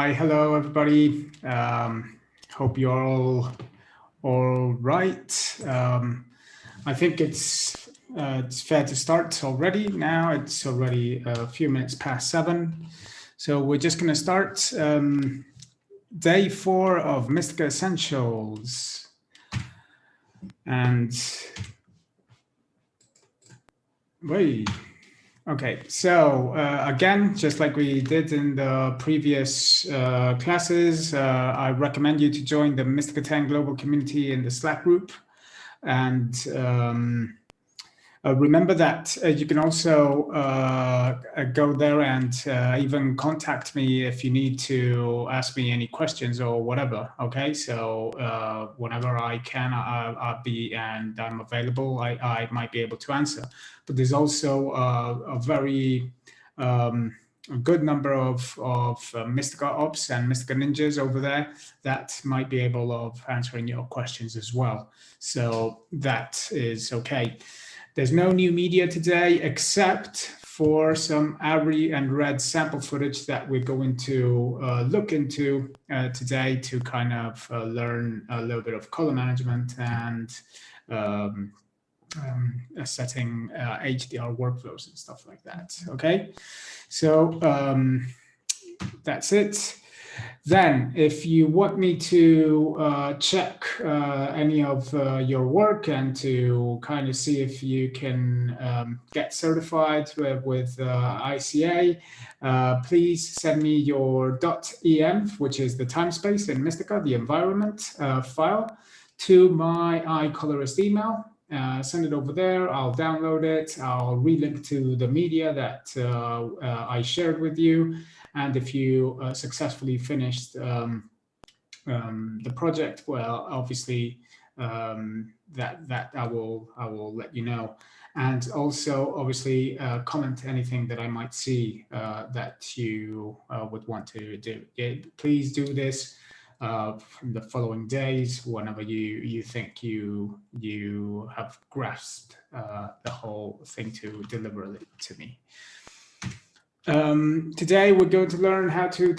Hi, hello everybody. Hope you're all right. I think it's fair to start already now. It's already a few minutes past 7. So we're just going to start day 4 of Mistika Essentials. And wait. Okay, so again, just like we did in the previous classes, I recommend you to join the Mistika 10 global community in the Slack group. And remember that you can also go there and even contact me if you need to ask me any questions or whatever. Okay, so whenever I can, I'll be and I'm available. I might be able to answer. But there's also a very a good number of Mistika Ops and Mistika Ninjas over there that might be able of answering your questions as well. So that is okay. There's no new media today except for some ARRI and RED sample footage that we're going to look into today to kind of learn a little bit of color management and setting HDR workflows and stuff like that. Okay, so that's it. Then, if you want me to check any of your work and to kind of see if you can get certified with ICA, please send me your .env, which is the time space in Mistika, the environment file, to my iColorist email. Send it over there. I'll download it. I'll relink to the media that I shared with you. And if you successfully finished the project, well, obviously that I will let you know. And also, obviously, comment anything that I might see that you would want to do. Yeah, please do this in the following days whenever you think you have grasped the whole thing to deliver it to me. Today we're going to learn how to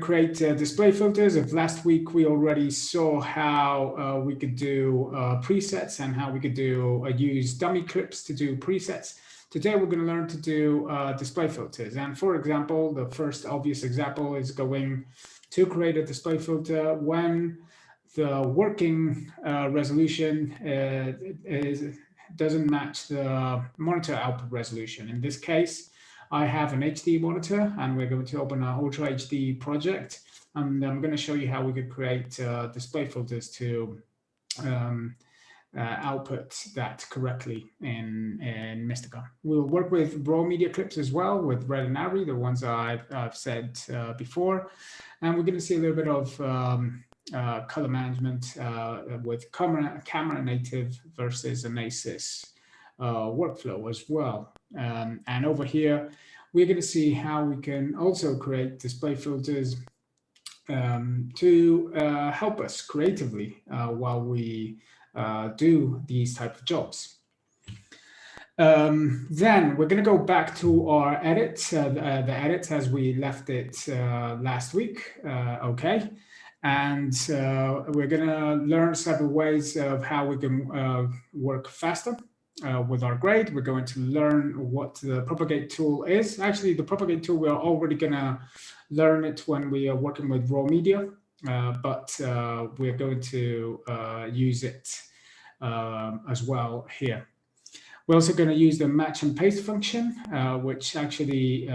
create display filters. If last week we already saw how we could do presets and how we could do use dummy clips to do presets. Today we're going to learn to do display filters. And for example, the first obvious example is going to create a display filter when the working resolution doesn't match the monitor output resolution. In this case, I have an HD monitor and we're going to open an Ultra HD project. And I'm going to show you how we could create display filters to output that correctly in Mistika. We'll work with raw media clips as well with RED and ARRI, the ones I've said before. And we're going to see a little bit of color management with camera native versus an ASYS workflow as well. And over here, we're going to see how we can also create display filters to help us creatively while we do these type of jobs. Then we're going to go back to our edit, the edit as we left it last week. Okay. And we're going to learn several ways of how we can work faster. With our grade, we're going to learn what the Propagate tool is. Actually, the Propagate tool, we're already going to learn it when we are working with raw media, but we're going to use it as well here. We're also going to use the match and paste function, which actually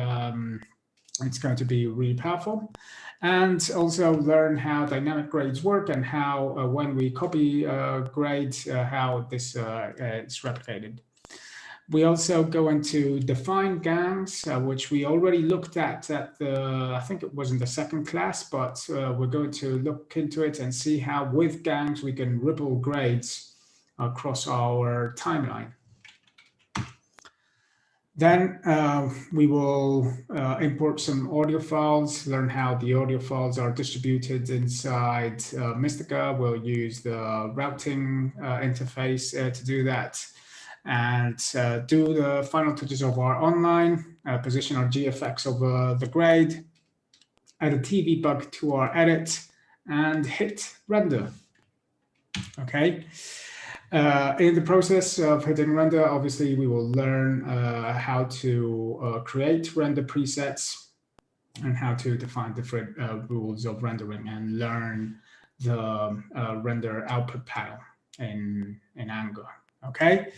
it's going to be really powerful. And also learn how dynamic grades work and how when we copy grades, how this is replicated. We also go into define gangs, which we already looked at the, I think it was in the second class, but we're going to look into it and see how with gangs we can ripple grades across our timeline. Then we will import some audio files, learn how the audio files are distributed inside Mistika. We'll use the routing interface to do that and do the final touches of our online, position our GFX over the grade, add a TV bug to our edit, and hit render. Okay. In the process of hitting render, obviously we will learn how to create render presets and how to define different rules of rendering and learn the render output panel in Angular. Okay.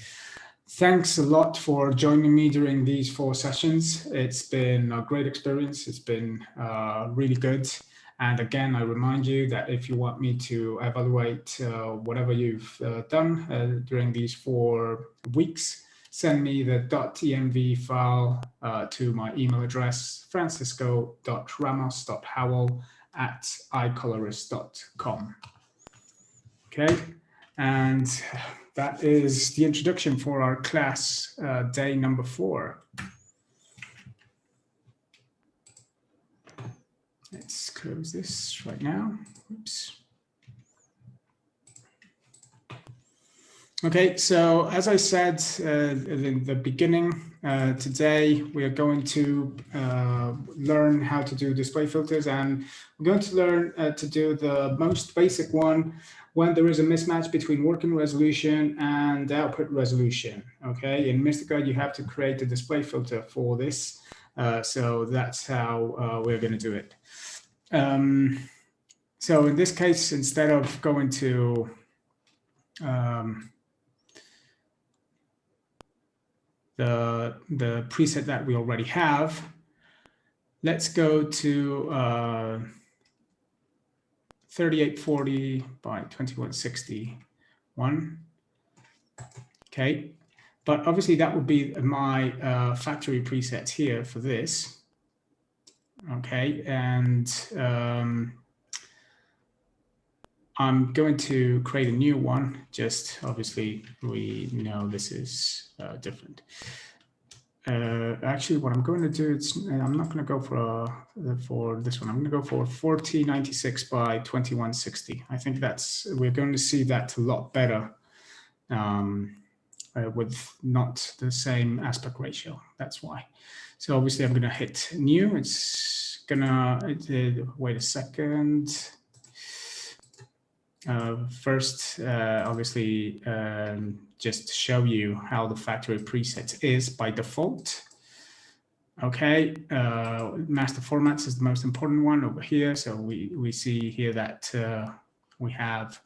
Thanks a lot for joining me during these 4 sessions. It's been a great experience. It's been really good. And again, I remind you that if you want me to evaluate whatever you've done during these 4 weeks, send me the .env file to my email address, francisco.ramos.howell@icolorist.com. Okay, and that is the introduction for our class day number 4. Let's close this right now. Oops. Okay, so as I said in the beginning, today we are going to learn how to do display filters, and we're going to learn to do the most basic one when there is a mismatch between working resolution and output resolution. Okay, in Mistika, you have to create a display filter for this. So that's how we're going to do it. So in this case, instead of going to the preset that we already have, let's go to 3840 by 2161. Okay, but obviously that would be my factory preset here for this. Okay, and I'm going to create a new one. Just obviously we know this is different. Actually, what I'm going to do is I'm not going to go for this one. I'm going to go for 4096 by 2160. I think we're going to see that a lot better with not the same aspect ratio. That's why. So obviously I'm going to hit new. It's gonna wait a second. First, obviously, just to show you how the factory preset is by default. Okay, master formats is the most important one over here. So we see here that we have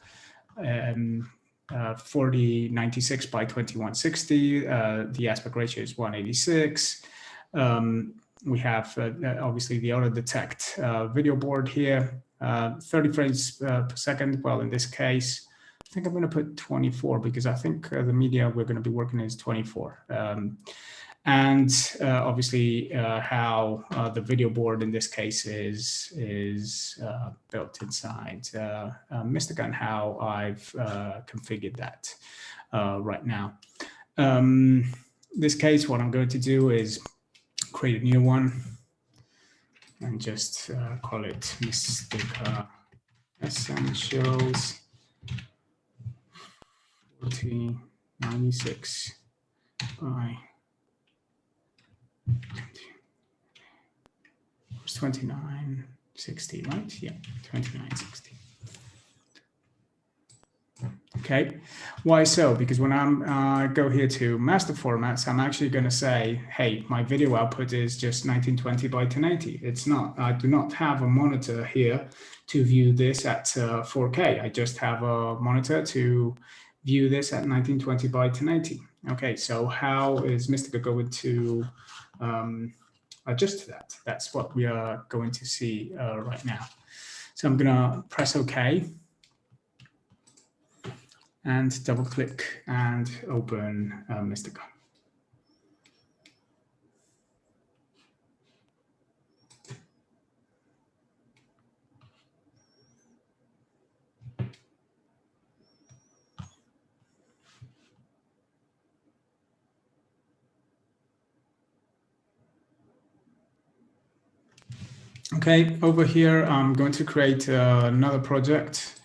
4096 by 2160. The aspect ratio is 186. We have obviously the auto detect video board here. 30 frames per second. Well, in this case, I think I'm going to put 24 because I think the media we're going to be working is 24. And obviously how the video board in this case is built inside Mistika and how I've configured that right now. This case, what I'm going to do is create a new one and just call it Mistika Essentials 4096 by 2960, right? Yeah, 2960. Okay, why so? Because when I'm go here to master formats, I'm actually going to say, hey, my video output is just 1920 by 1080. It's not. I do not have a monitor here to view this at 4K. I just have a monitor to view this at 1920 by 1080. Okay, so how is Mistika going to adjust to that? That's what we are going to see right now. So I'm going to press OK. And double click and open Mistika. Okay, over here, I'm going to create another project.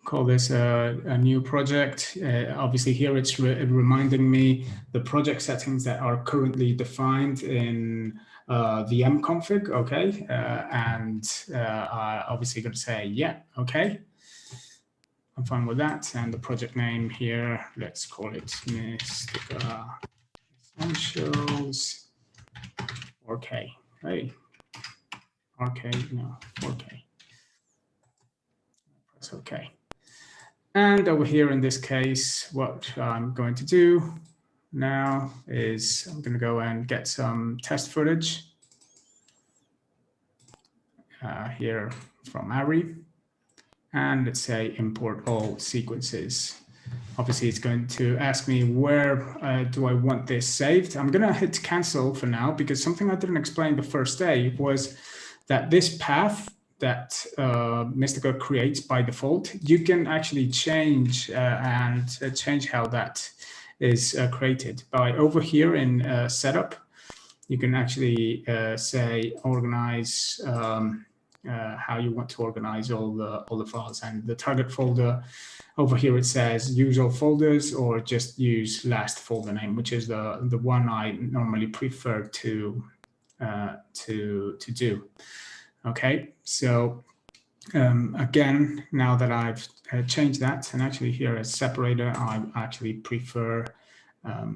Call this a new project. Obviously here it's reminding me the project settings that are currently defined in the mconfig, okay, and I'm obviously going to say yeah, okay. I'm fine with that, and the project name here, let's call it Mistika Essentials 4K. Hey, RK, no, 4K. That's okay. And over here in this case, what I'm going to do now is I'm going to go and get some test footage here from ARRI. And let's say import all sequences. Obviously, it's going to ask me where do I want this saved. I'm going to hit cancel for now, because something I didn't explain the first day was that this path that Mistika creates by default, you can actually change and change how that is created. By over here in setup, you can actually say organize how you want to organize all the files, and the target folder over here it says use all folders or just use last folder name, which is the one I normally prefer to do. Okay, so again, now that I've changed that, and actually here as separator, I actually prefer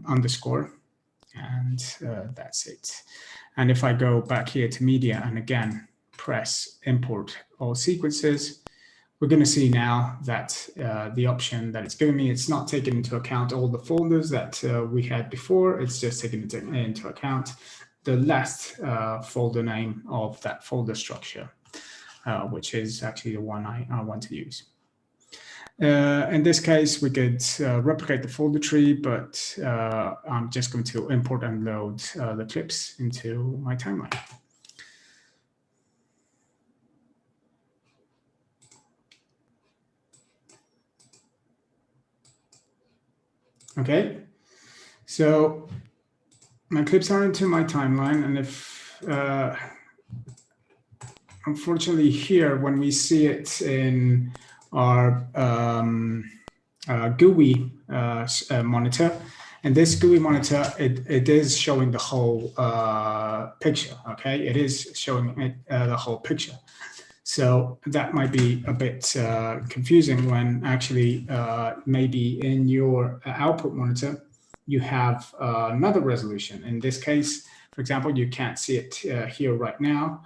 underscore, and that's it. And if I go back here to media and again press import all sequences, we're going to see now that the option that it's giving me, it's not taking into account all the folders that we had before. It's just taking into account the last folder name of that folder structure, which is actually the one I want to use. In this case, we could replicate the folder tree, but I'm just going to import and load the clips into my timeline. Okay, so my clips are into my timeline, and if unfortunately here, when we see it in our GUI monitor, and this GUI monitor, it is showing the whole picture. Okay, it is showing it, the whole picture. So that might be a bit confusing when actually maybe in your output monitor, you have another resolution. In this case, for example, you can't see it here right now.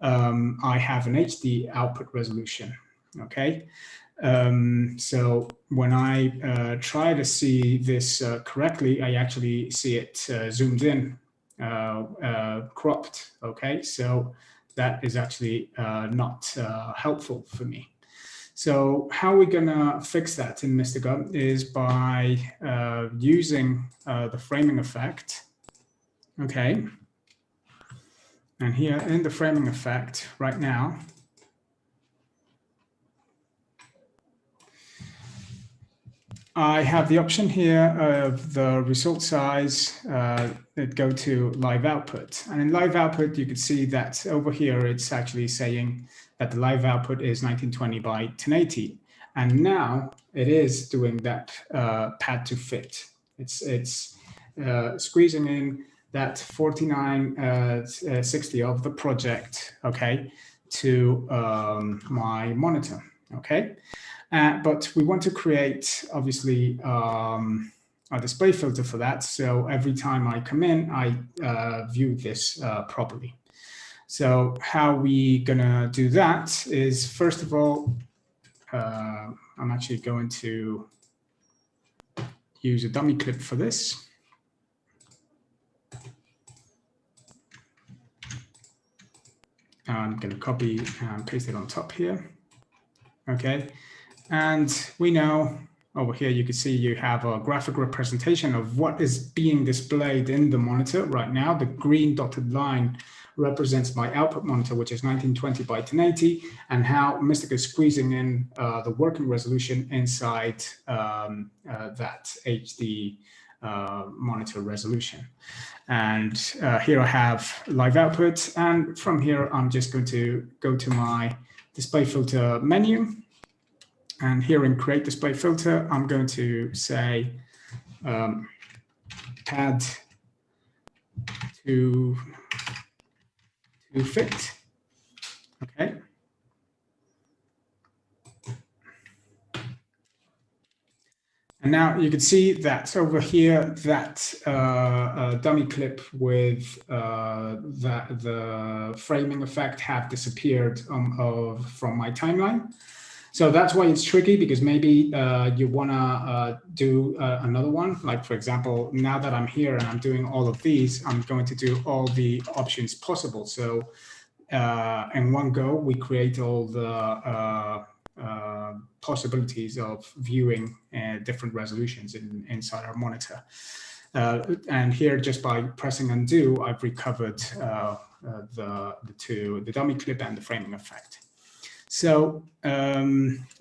I have an HD output resolution, okay? So when I try to see this correctly, I actually see it zoomed in, cropped, okay? So that is actually not helpful for me. So how we're gonna fix that in Mistika is by using the framing effect, okay? And here in the framing effect right now, I have the option here of the result size that go to live output. And in live output, you can see that over here, it's actually saying that the live output is 1920 by 1080. And now it is doing that pad to fit. It's squeezing in that 4960 of the project, okay, to my monitor, okay? But we want to create, obviously, a display filter for that. So every time I come in, I view this properly. So how we gonna do that is, first of all, I'm actually going to use a dummy clip for this. I'm gonna copy and paste it on top here, okay? And we know over here, you can see you have a graphic representation of what is being displayed in the monitor right now. The green dotted line represents my output monitor, which is 1920 by 1080, and how Mistika is squeezing in the working resolution inside that HD monitor resolution. And here I have live output. And from here, I'm just going to go to my display filter menu. And here in create display filter, I'm going to say add to to fit. Okay. And now you can see that over here, that dummy clip with the framing effect have disappeared from my timeline. So that's why it's tricky, because maybe you want to do another one. Like, for example, now that I'm here and I'm doing all of these, I'm going to do all the options possible. So in one go, we create all the possibilities of viewing different resolutions inside our monitor. And here, just by pressing undo, I've recovered the dummy clip and the framing effect. So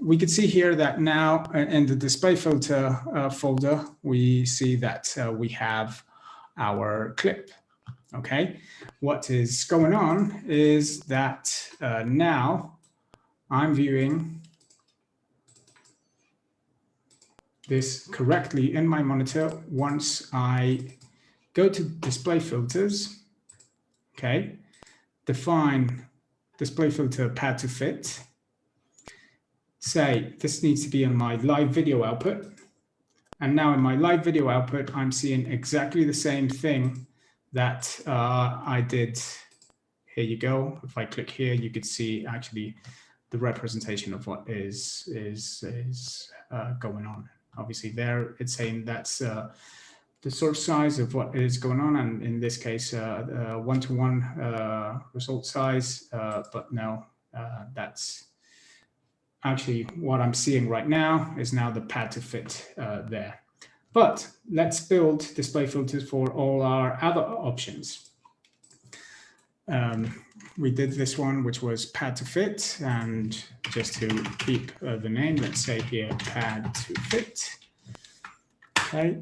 we can see here that now in the display filter folder, we see that we have our clip. Okay, what is going on is that now I'm viewing this correctly in my monitor once I go to display filters, okay, define display filter pad to fit, say this needs to be on my live video output, and now in my live video output, I'm seeing exactly the same thing that I did. Here you go. If I click here, you could see actually the representation of what is going on. Obviously there it's saying that's the source size of what is going on, and in this case one-to-one result size, but no, that's actually what I'm seeing right now is now the pad to fit there. But let's build display filters for all our other options. We did this one, which was pad to fit, and just to keep the name, let's say here pad to fit. Okay,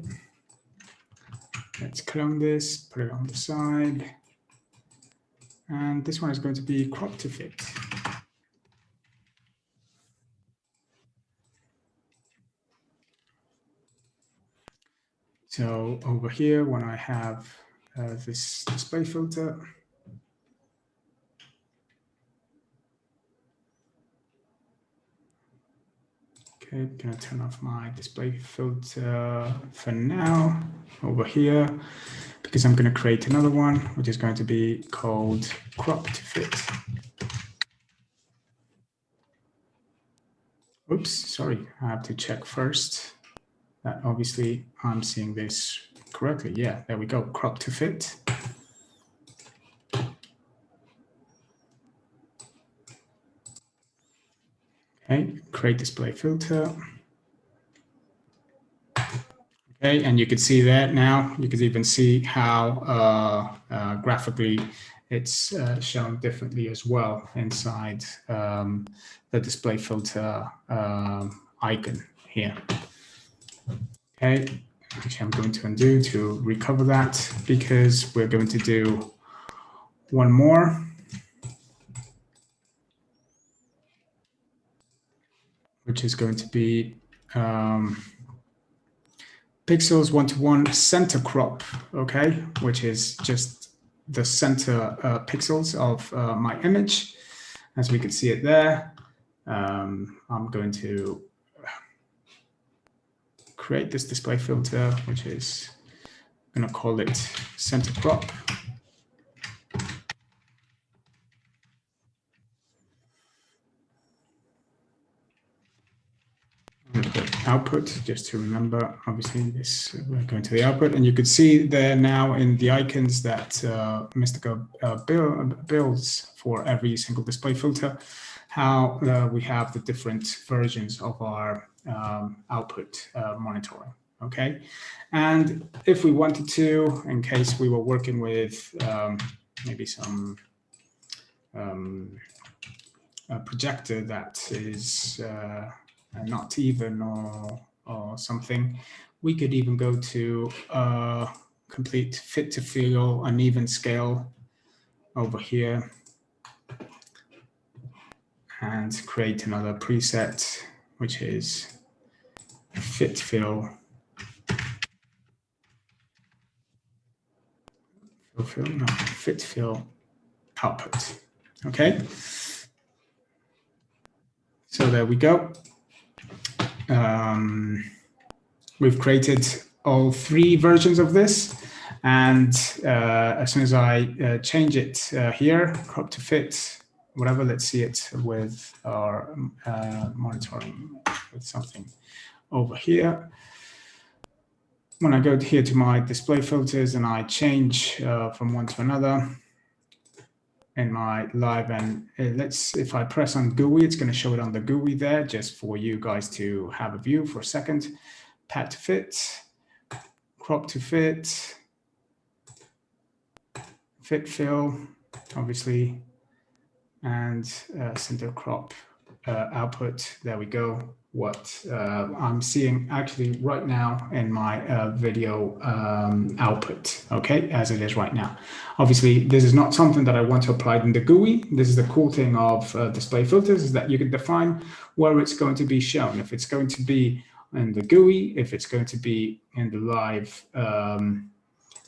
let's clone this, put it on the side, and this one is going to be crop to fit. So over here, when I have this display filter, okay, I'm gonna turn off my display filter for now over here, because I'm gonna create another one, which is going to be called crop to fit. Oops, sorry, I have to check first that obviously I'm seeing this correctly. Yeah, there we go, crop to fit. Okay, create display filter. Okay, and you can see that now. You can even see how graphically it's shown differently as well inside the display filter icon here. Okay, actually I'm going to undo to recover that, because we're going to do one more. Which is going to be pixels one-to-one center crop, okay, which is just the center pixels of my image, as we can see it there. I'm going to create this display filter, which is going to call it center crop. Output, just to remember, obviously this, we're going to the output, and you could see there now in the icons that Mistika builds for every single display filter, how we have the different versions of our output monitoring. Okay, and if we wanted to, in case we were working with maybe some projector that is not even or something, we could even go to complete fit to fill uneven scale over here and create another preset, which is fit fill. Fit fill output. Okay. So there we go. We've created all 3 versions of this. And as soon as I change it here, crop to fit, whatever, let's see it with our monitoring with something over here. When I go here to my display filters and I change from one to another in my live, and if I press on GUI, it's going to show it on the GUI there, just for you guys to have a view for a second. Pad to fit, crop to fit, fit fill, obviously, and center crop output. There we go. What I'm seeing actually right now in my video output, okay, as it is right now. Obviously, this is not something that I want to apply in the GUI. This is the cool thing of display filters, is that you can define where it's going to be shown. If it's going to be in the GUI, if it's going to be in the live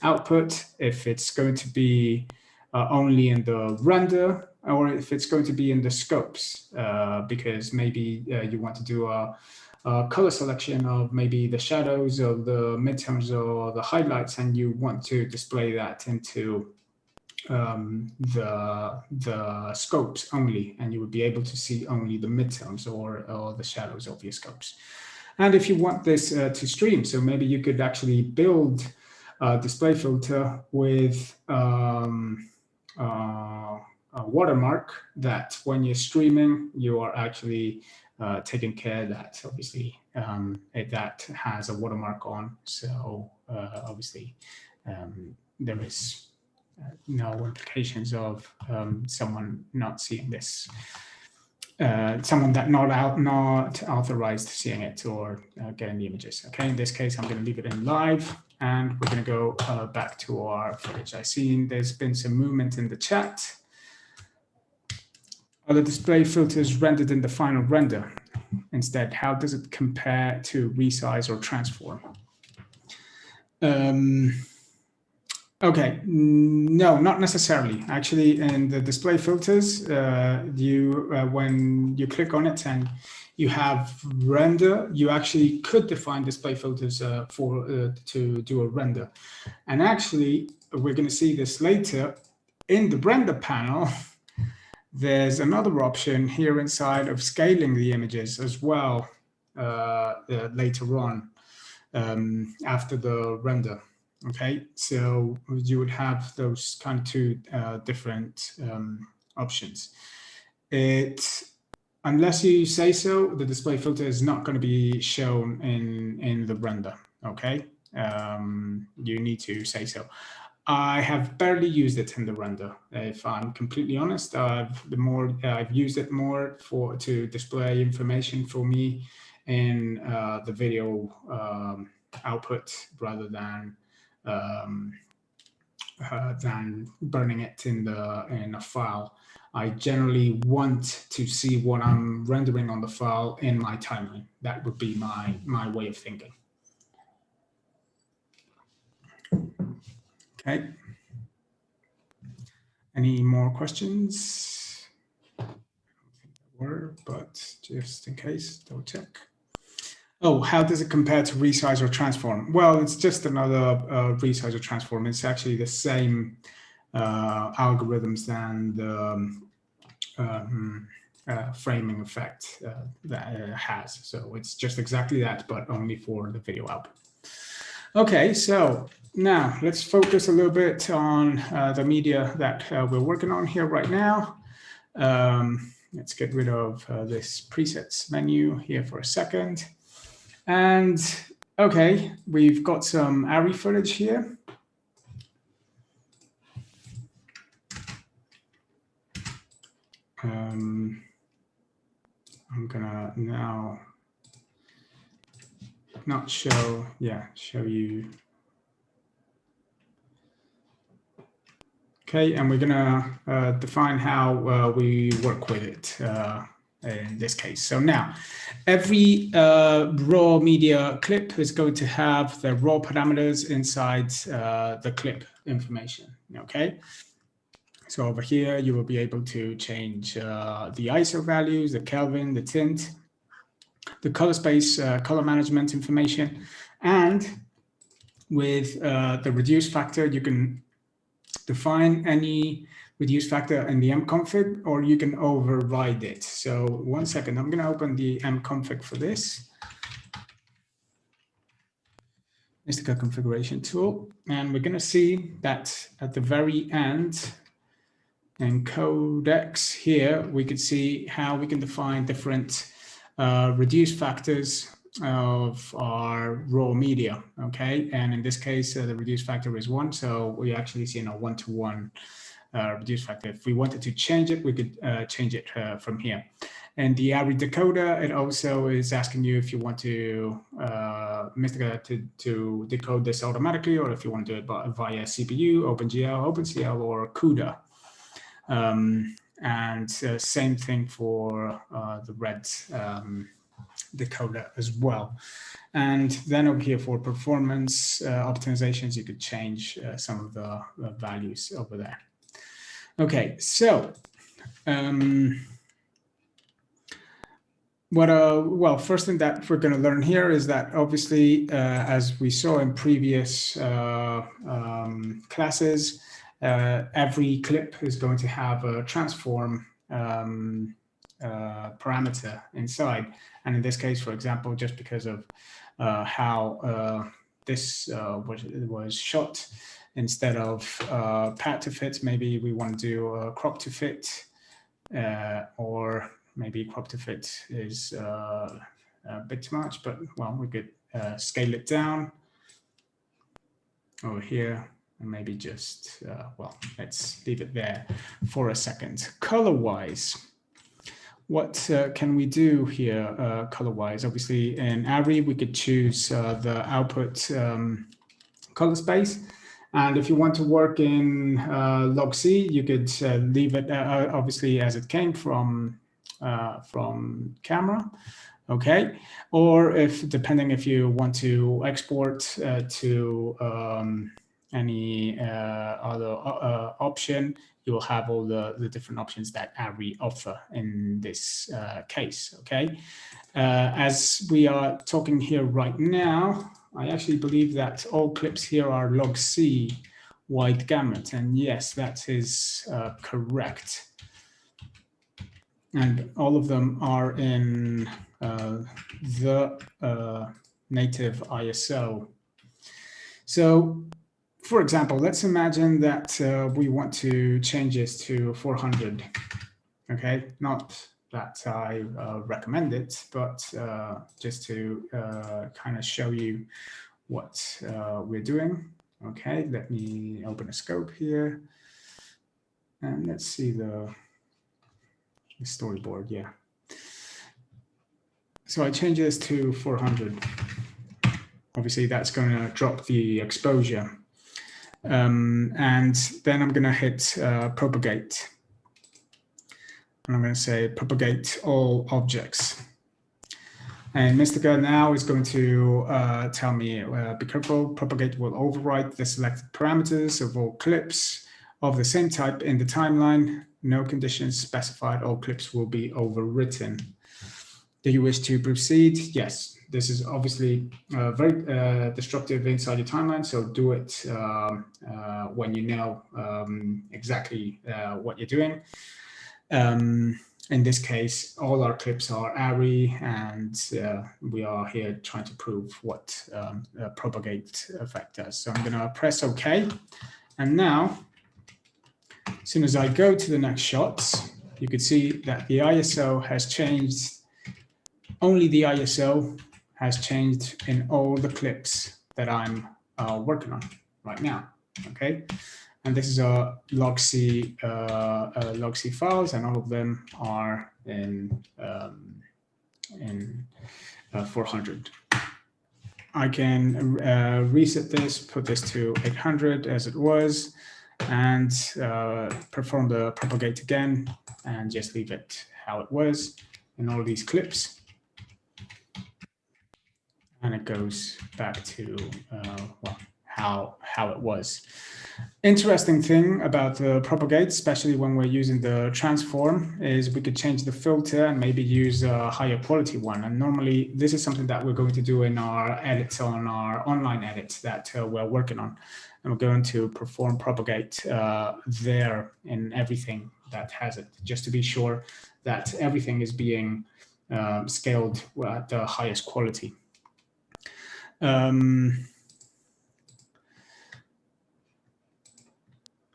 output, if it's going to be only in the render, or if it's going to be in the scopes, because maybe you want to do a color selection of maybe the shadows or the midtones or the highlights, and you want to display that into the scopes only, and you would be able to see only the midtones or the shadows of your scopes. And if you want this to stream, so maybe you could actually build a display filter with a watermark that when you're streaming, you are actually taking care that obviously that has a watermark on. So obviously there is no implications of someone not seeing this, someone that not authorized seeing it or getting the images. Okay, in this case, I'm going to leave it in live. And we're going to go back to our footage. I've seen there's been some movement in the chat. Are the display filters rendered in the final render? Instead, how does it compare to resize or transform? Okay, no, not necessarily. Actually, in the display filters, when you click on it and you have render, you actually could define display filters to do a render. And actually, we're going to see this later. In the render panel, there's another option here inside of scaling the images as well later on after the render. Okay, so you would have those kind of 2 different options. Unless you say so, the display filter is not going to be shown in the render. Okay, you need to say so. I have barely used it in the render. If I'm completely honest, I've used it more to display information for me in the video output rather than burning it in a file. I generally want to see what I'm rendering on the file in my timeline. That would be my way of thinking. Okay. Any more questions? I don't think there were, but just in case, double check. Oh, how does it compare to resize or transform? Well, it's just another resize or transform. It's actually the same algorithms than the framing effect that it has. So it's just exactly that, but only for the video output. Okay, so now let's focus a little bit on the media that we're working on here right now. Let's get rid of this presets menu here for a second. And okay, we've got some ARRI footage here. I'm gonna now not show, show you. Okay, and we're gonna define how we work with it in this case. So now, every raw media clip is going to have the raw parameters inside the clip information, okay? So over here, you will be able to change the ISO values, the Kelvin, the tint, the color space, color management information, and with the reduce factor, you can define any reduce factor in the mconfig, or you can override it. So 1 second, I'm going to open the mconfig for this. Mistika configuration tool, and we're going to see that at the very end in codecs here, we could see how we can define different reduce factors of our raw media, okay? And in this case, the reduce factor is 1, so we actually see a 1-to-1 reduce factor. If we wanted to change it, we could change it from here. And the ARRI decoder, it also is asking you if you want to Mistika to decode this automatically, or if you want to do it via CPU, OpenGL, or CUDA. And same thing for the red decoder as well. And then over here for performance optimizations, you could change some of the values over there. Okay, so well, first thing that we're going to learn here is that obviously, as we saw in previous classes, every clip is going to have a transform parameter inside. And in this case, for example, just because of how this was shot, instead of pat to fit, maybe we want to do a crop to fit, or maybe crop to fit is a bit too much, but well, we could scale it down over here, and maybe just, well, let's leave it there for a second. Color-wise, what can we do here color-wise? Obviously, in ARRI, we could choose the output color space. And if you want to work in log C, you could leave it obviously as it came from camera, okay? Or if, depending if you want to export to any other option, you will have all the different options that ARRI offer in this case, okay? As we are talking here right now, I actually believe that all clips here are log C wide gamut, and yes, that is correct. And all of them are in the native ISO. So, for example, let's imagine that we want to change this to 400. Okay, not that I recommend it, but just to kind of show you what we're doing. Okay, let me open a scope here, and let's see the storyboard. Yeah. So I change this to 400. Obviously, that's going to drop the exposure. And then I'm going to hit propagate. And I'm going to say propagate all objects. And Mistika now is going to tell me, be careful, propagate will overwrite the selected parameters of all clips of the same type in the timeline. No conditions specified, all clips will be overwritten. Do you wish to proceed? Yes, this is obviously very destructive inside your timeline, so do it when you know exactly what you're doing. In this case, all our clips are ARRI, and we are here trying to prove what propagate effect does. So I'm going to press OK. And now, as soon as I go to the next shots, you can see that the ISO has changed. Only the ISO has changed in all the clips that I'm working on right now. Okay. And this is a log C files, and all of them are in 400. I can reset this, put this to 800 as it was, and perform the propagate again, and just leave it how it was in all these clips. And it goes back to well, how it was. Interesting thing about the Propagate, especially when we're using the transform, is we could change the filter and maybe use a higher quality one. And normally this is something that we're going to do in our edits on our online edits that we're working on. And we're going to perform Propagate there in everything that has it, just to be sure that everything is being scaled at the highest quality.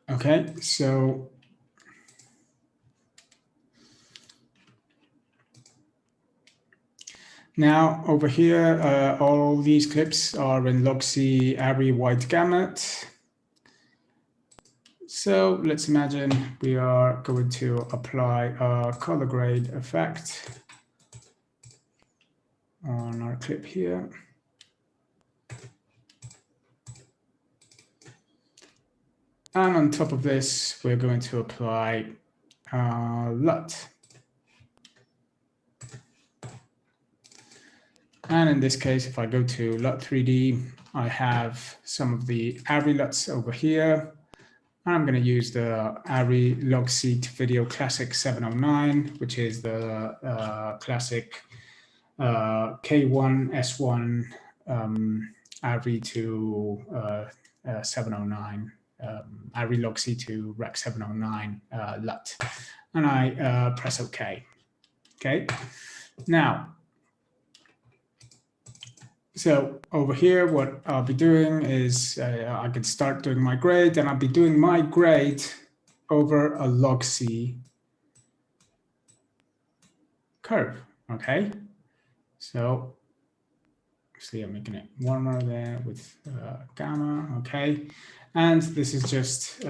Okay, so now over here, all these clips are in log-C ARRI wide gamut. So let's imagine we are going to apply a color grade effect on our clip here. And on top of this, we're going to apply LUT. And in this case, if I go to LUT 3D, I have some of the ARRI LUTs over here. I'm going to use the ARRI log-C video classic 709, which is the classic K1 S1 ARRI to 709, ARRI log-C to Rec 709 LUT, and I press OK. Okay, now. So over here, what I'll be doing is I can start doing my grade, and I'll be doing my grade over a log-C curve, okay? So see, I'm making it warmer there with gamma, okay? And this is just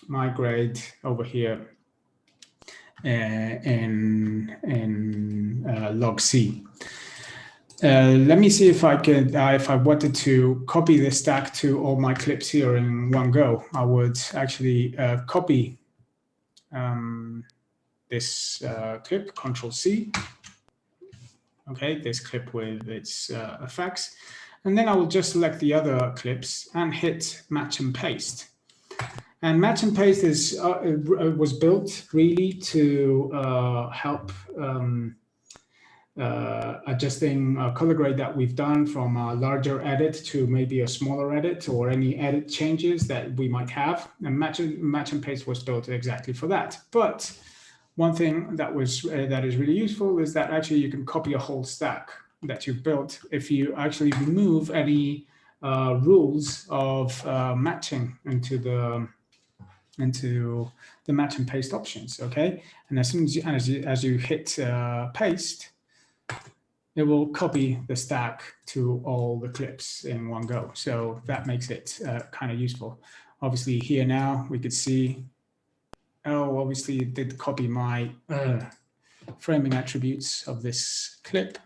my grade over here in log-C. Let me see if I could, if I wanted to copy this stack to all my clips here in one go, I would actually copy this clip, Control-C, okay, this clip with its effects, and then I will just select the other clips and hit match and paste. And match and paste is was built really to help adjusting a color grade that we've done from a larger edit to maybe a smaller edit, or any edit changes that we might have. And match and paste was built exactly for that. But one thing that was that is really useful is that actually you can copy a whole stack that you've built if you actually remove any rules of matching into the match and paste options. Okay, and as soon as you hit paste, it will copy the stack to all the clips in one go. So that makes it kind of useful. Obviously here now we could see, oh, obviously it did copy my framing attributes of this clip.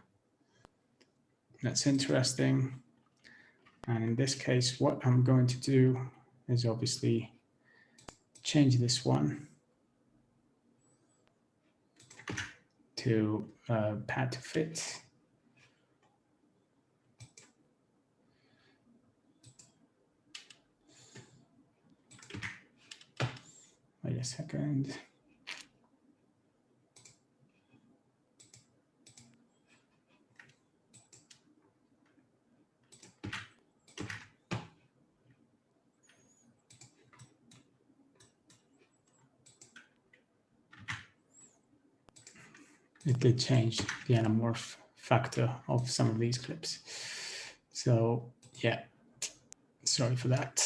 That's interesting. And in this case, what I'm going to do is obviously change this one to pad to fit. Wait a second. It did change the anamorph factor of some of these clips. So yeah, sorry for that.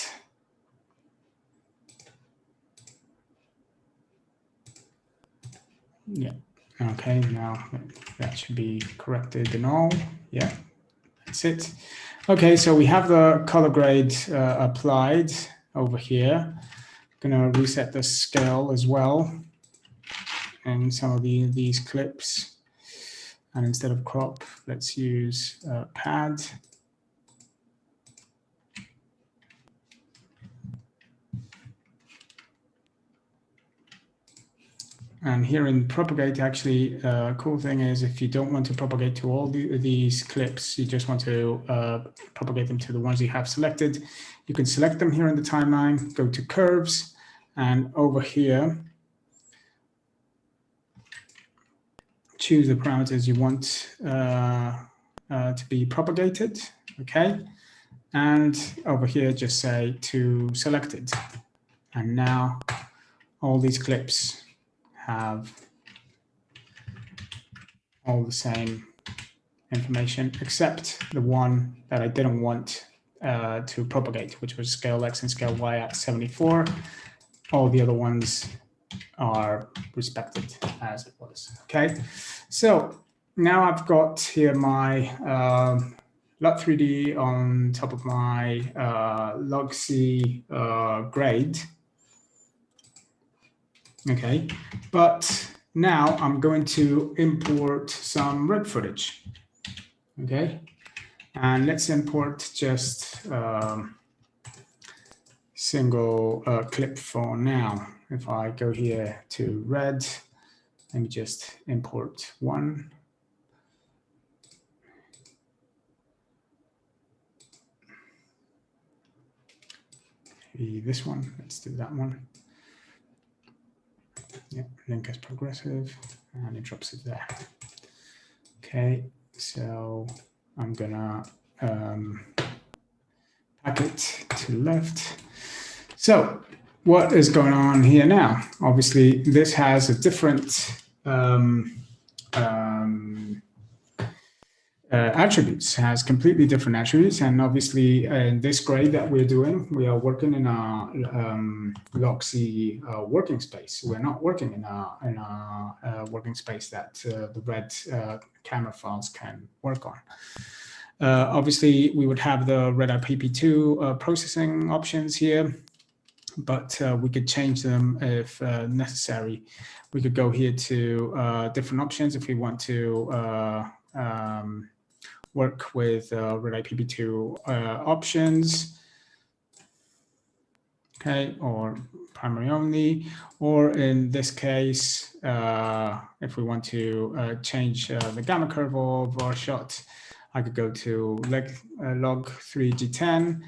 Yeah, okay, now that should be corrected and all. Yeah, that's it. Okay, so we have the color grade applied over here. Gonna reset the scale as well and some of these clips. And instead of crop, let's use pad. And here in Propagate, actually, cool thing is if you don't want to propagate to all these clips, you just want to propagate them to the ones you have selected, you can select them here in the timeline, go to curves, and over here, choose the parameters you want to be propagated, okay? And over here, just say to selected. And now all these clips have all the same information, except the one that I didn't want to propagate, which was scale X and scale Y at 74. All the other ones are respected as it was, okay? So now I've got here my LUT3D on top of my log-C grade, okay? But now I'm going to import some red footage, okay? And let's import just single clip for now. If I go here to red, let me just import one. Maybe this one, let's do that one. Yep, link as progressive, and it drops it there. Okay, so I'm gonna pack it to the left. So what is going on here now? Obviously, this has a different attributes, has completely different attributes. And obviously, in this grade that we're doing, we are working in a log-C working space. We're not working in a working space that the red camera files can work on. Obviously, we would have the red IPP2 processing options here, but we could change them if necessary. We could go here to different options if we want to work with red IPP2 options, okay, or primary only, or in this case, if we want to change the gamma curve of our shot, I could go to log 3G10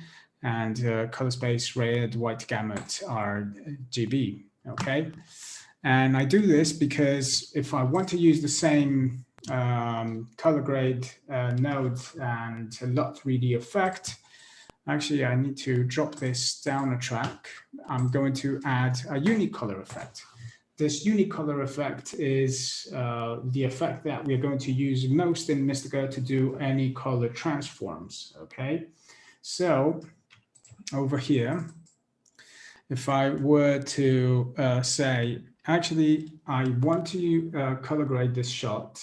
and color space red, white gamut RGB, okay? And I do this because if I want to use the same color grade node and LUT3D effect, actually I need to drop this down a track. I'm going to add a unicolor effect. This unicolor effect is the effect that we're going to use most in Mistika to do any color transforms, okay? So over here, if I were to say, actually, I want to color grade this shot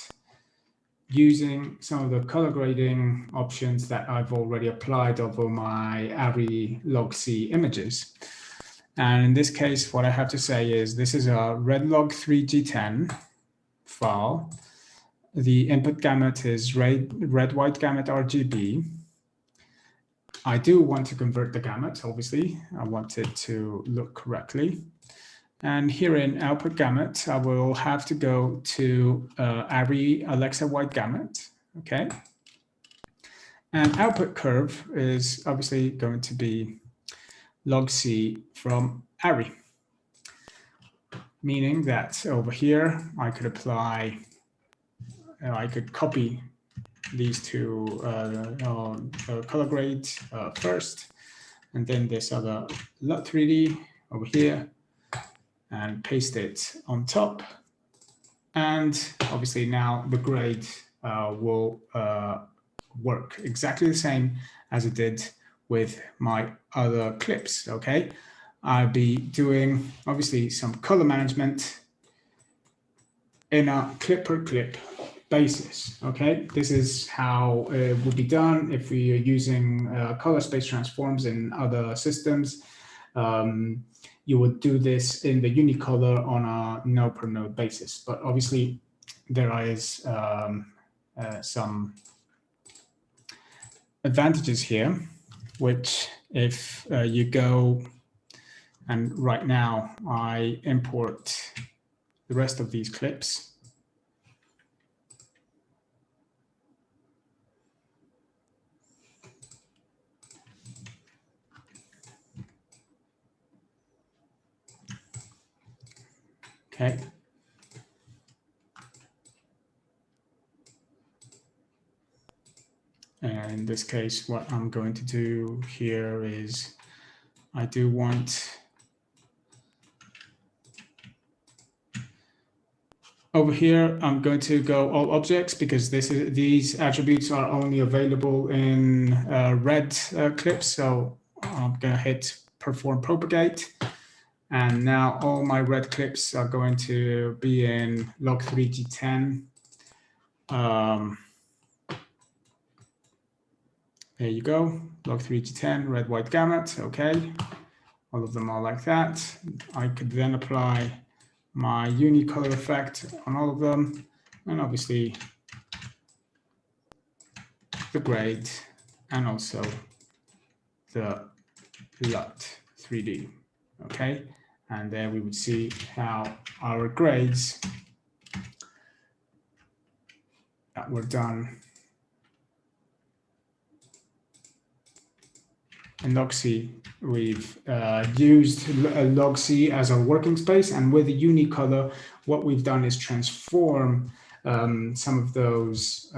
using some of the color grading options that I've already applied over my ARRI log-C images. And in this case, what I have to say is this is a red log 3G10 file. The input gamut is red white gamut RGB. I do want to convert the gamut, obviously. I want it to look correctly. And here in output gamut, I will have to go to ARRI Alexa white gamut, okay? And output curve is obviously going to be log-C from ARRI, meaning that over here, I could apply, I could copy these two color grades first, and then this other LUT3D over here, and paste it on top. And obviously now the grade will work exactly the same as it did with my other clips, okay? I'll be doing obviously some color management in a clip per clip basis, okay? This is how it would be done if we are using color space transforms in other systems. You would do this in the unicolor on a node per node basis, but obviously there is some advantages here, which if you go, and right now I import the rest of these clips. Okay. And in this case, what I'm going to do here is I do want over here, I'm going to go all objects because these attributes are only available in red clips. So I'm going to hit perform propagate. And now all my red clips are going to be in log3g10. There you go, log3g10, red, white gamut, okay. All of them are like that. I could then apply my unicolor effect on all of them, and obviously the grade, and also the LUT 3D, okay? And there we would see how our grades that were done in log-C. We've used log-C as our working space, and with the unicolor, what we've done is transform some of those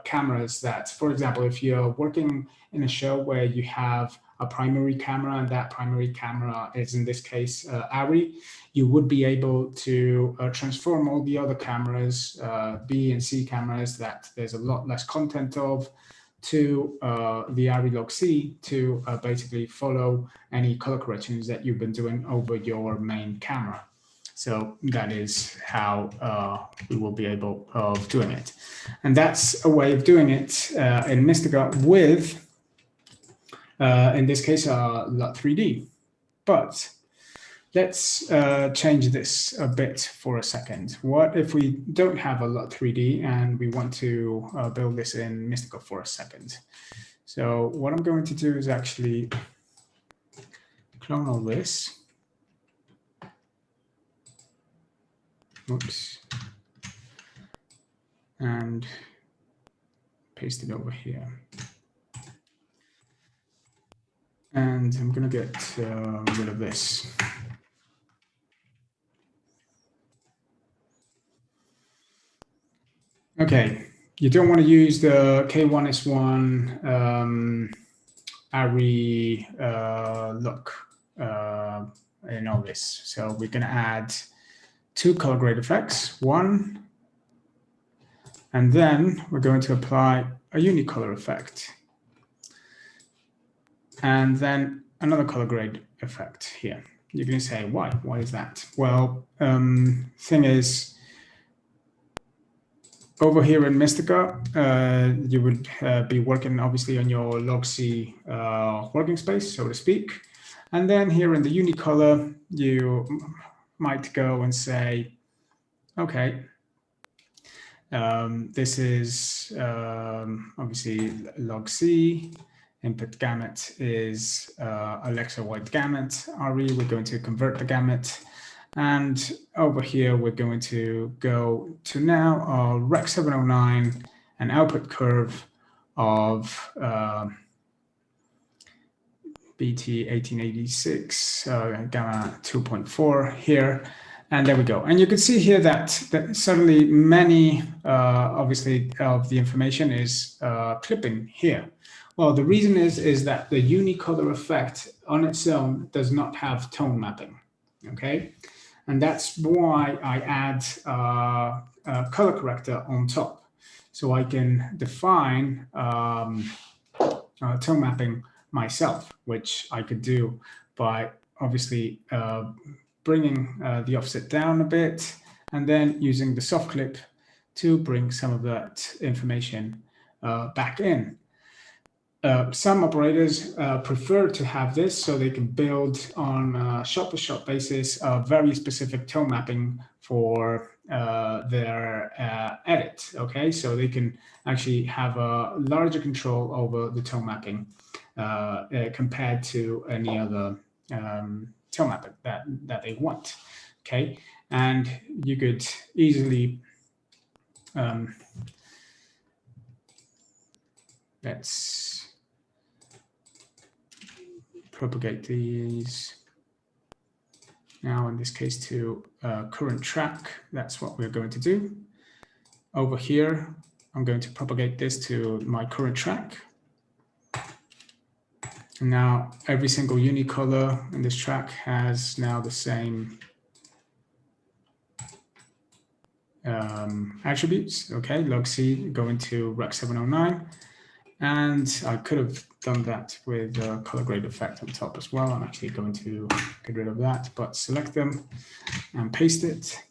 cameras that, for example, if you're working in a show where you have a primary camera, and that primary camera is, in this case, ARRI, you would be able to transform all the other cameras, B and C cameras that there's a lot less content of, to the ARRI log-C to basically follow any color corrections that you've been doing over your main camera. So that is how we will be able of doing it. And that's a way of doing it in Mistika with, in this case, LUT 3D. But let's change this a bit for a second. What if we don't have a LUT 3D and we want to build this in Mistika for a second? So what I'm going to do is actually clone all this. Oops. And paste it over here. And I'm going to get rid of this. Okay, you don't want to use the K1S1 ARRI look in all this. So we're going to add 2 color grade effects, one, and then we're going to apply a unicolor effect. And then another color grade effect here. You're going to say, why? Why is that? Well, thing is, over here in Mistika, you would be working obviously on your log-C working space, so to speak. And then here in the unicolor, you might go and say, okay, this is obviously log-C. Input gamut is Alexa white gamut. ARRI, we're going to convert the gamut. And over here, we're going to go to now Rec 709, an output curve of BT 1886, gamma 2.4 here. And there we go. And you can see here that suddenly many, obviously, of the information is clipping here. Well, the reason is that the unicolor effect on its own does not have tone mapping, okay? And that's why I add a color corrector on top. So I can define tone mapping myself, which I could do by obviously bringing the offset down a bit and then using the soft clip to bring some of that information back in. Some operators prefer to have this so they can build on a shot-to-shot basis a very specific tone mapping for their edit, okay? So they can actually have a larger control over the tone mapping compared to any other tone mapping that they want, okay? And you could easily, let's propagate these now, in this case, to current track. That's what we're going to do. Over here, I'm going to propagate this to my current track. And now every single unicolor in this track has now the same attributes. Okay, log C going to rec 709. And I could have done that with a color grade effect on top as well. I'm actually going to get rid of that, but select them and paste it.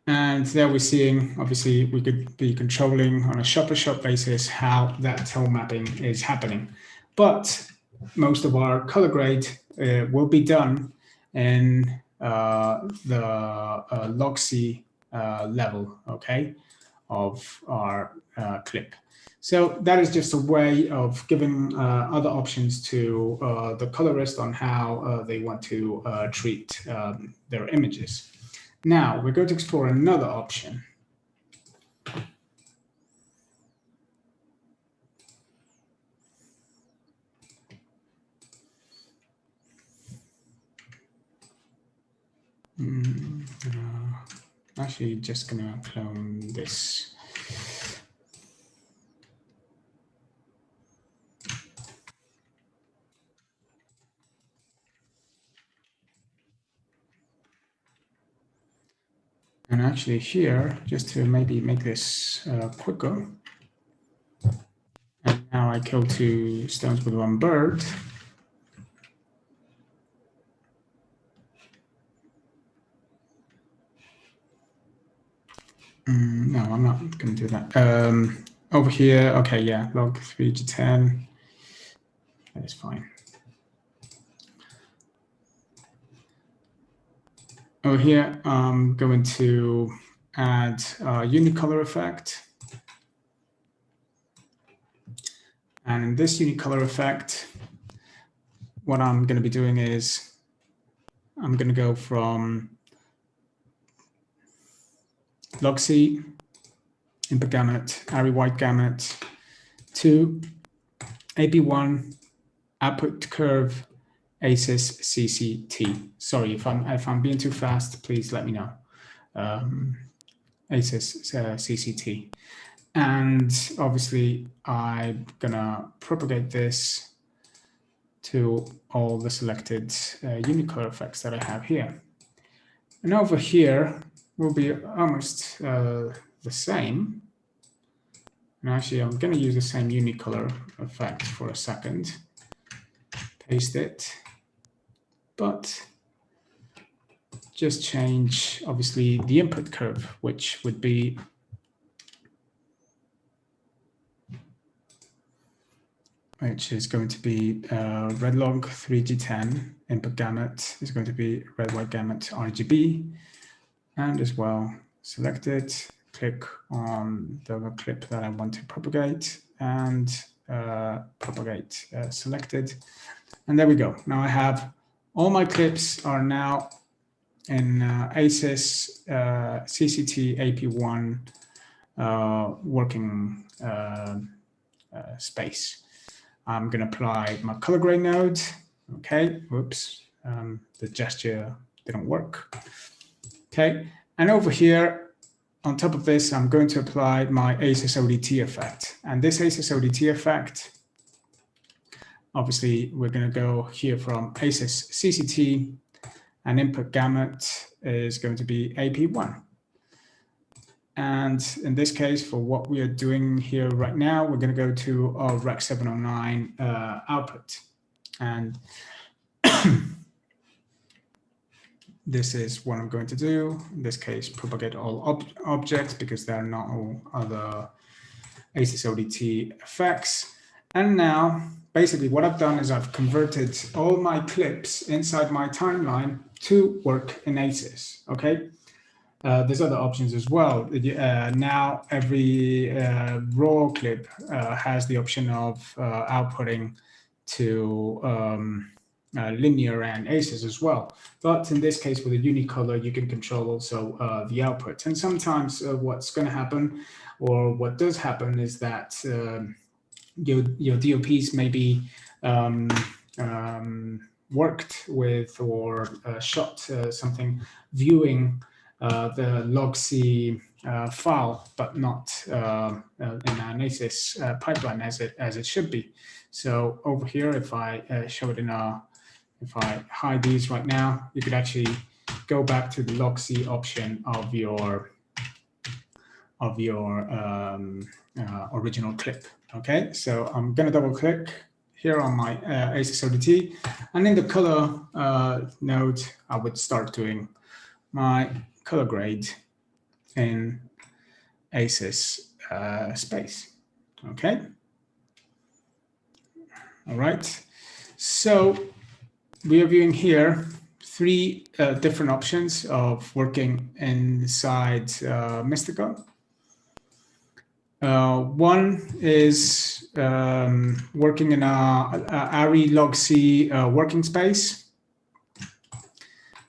And there we're seeing, obviously, we could be controlling on a shop-to-shop basis how that tone mapping is happening. But most of our color grade will be done in the log C level, okay, of our clip. So that is just a way of giving other options to the colorist on how they want to treat their images. Now we're going to explore another option. Actually, just gonna clone this. And actually here, just to maybe make this quicker. And now I kill 2 stones with 1 bird. No, I'm not going to do that. Over here, okay, yeah, log 3 to 10. That is fine. Over here, I'm going to add a unicolor effect. And in this unicolor effect, what I'm going to be doing is I'm going to go from log C, input gamut, ARRI white gamut, to AP1, output curve, ACES CCT. Sorry, if I'm being too fast, please let me know. ACES CCT. And obviously, I'm gonna propagate this to all the selected unicolor effects that I have here. And over here will be almost the same. And actually, I'm going to use the same unicolor effect for a second. Paste it. But just change, obviously, the input curve, which would be going to be red log 3G10. Input gamut is going to be red white gamut RGB. And as well, select it, click on the clip that I want to propagate, and propagate selected. And there we go. Now I have all my clips are now in ACES CCT AP1 working space. I'm going to apply my color grade node. Okay, whoops, the gesture didn't work. Okay, and over here, on top of this, I'm going to apply my ACES ODT effect. And this ACES ODT effect, obviously, we're going to go here from ACES CCT, and input gamut is going to be AP1. And in this case, for what we are doing here right now, we're going to go to our rec 709 output. And this is what I'm going to do. In this case, propagate all objects because there are not all other ACES ODT effects. And now, basically what I've done is I've converted all my clips inside my timeline to work in ACES, okay? There's other options as well. Now every raw clip has the option of outputting to linear and aces as well. But in this case, with a unicolor, you can control also the output. And sometimes what's going to happen, or what does happen, is that your DOPs may be worked with or shot something viewing the log.c file, but not in an ACES pipeline as it should be. So over here, if I show it in if I hide these right now, you could actually go back to the log.c option of your original clip. Okay, so I'm going to double click here on my ACES ODT, and in the color node, I would start doing my color grade in ACES space. Okay. All right. So we are viewing here three different options of working inside Mistika. One is working in a ARRI log.c working space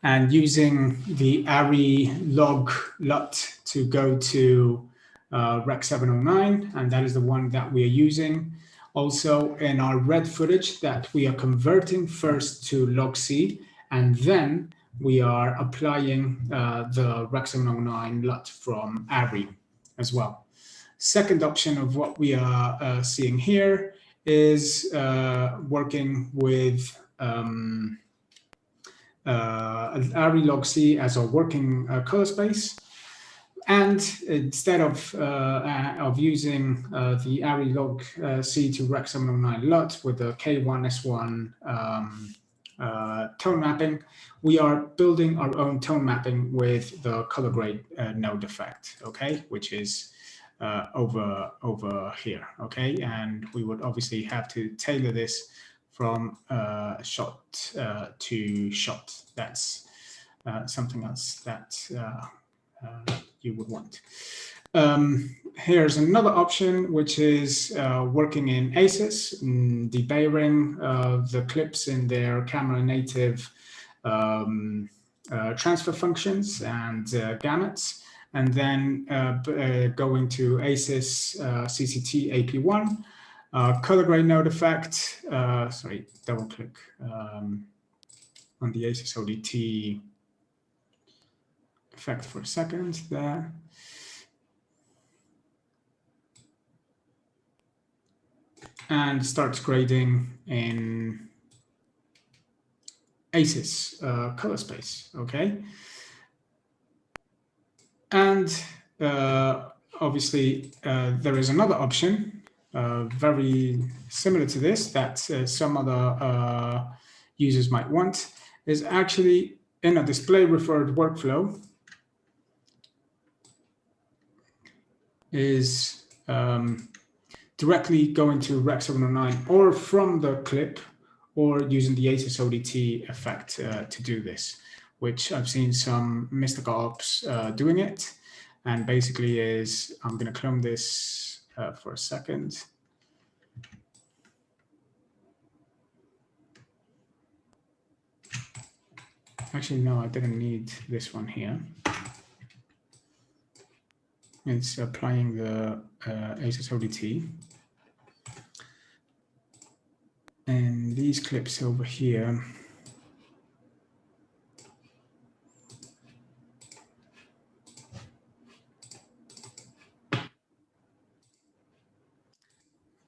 and using the ARRI log LUT to go to Rec 709, and that is the one that we are using. Also in our red footage that we are converting first to log.c, and then we are applying the Rec 709 LUT from ARRI as well. Second option of what we are seeing here is working with ARRI log.c as a working color space. And instead of using the ARRI log.c to Rec 709 LUT with the K1S1 tone mapping, we are building our own tone mapping with the color grade node effect, okay, which is over here, okay, and we would obviously have to tailor this from shot to shot. That's something else that you would want. Here's another option, which is working in ACES, debayering the clips in their camera native transfer functions and gamuts, and then going to ACES CCT AP1, color grade node effect. Sorry, double click on the ACES ODT effect for a second there. And starts grading in ACES color space, okay? And obviously there is another option very similar to this that some other users might want, is actually in a display referred workflow is directly going to Rec 709 or from the clip, or using the ACES ODT effect to do this, which I've seen some Mistika ops doing it. And basically is, I'm going to clone this for a second. Actually, no, I didn't need this one here. It's applying the ACES ODT. And these clips over here,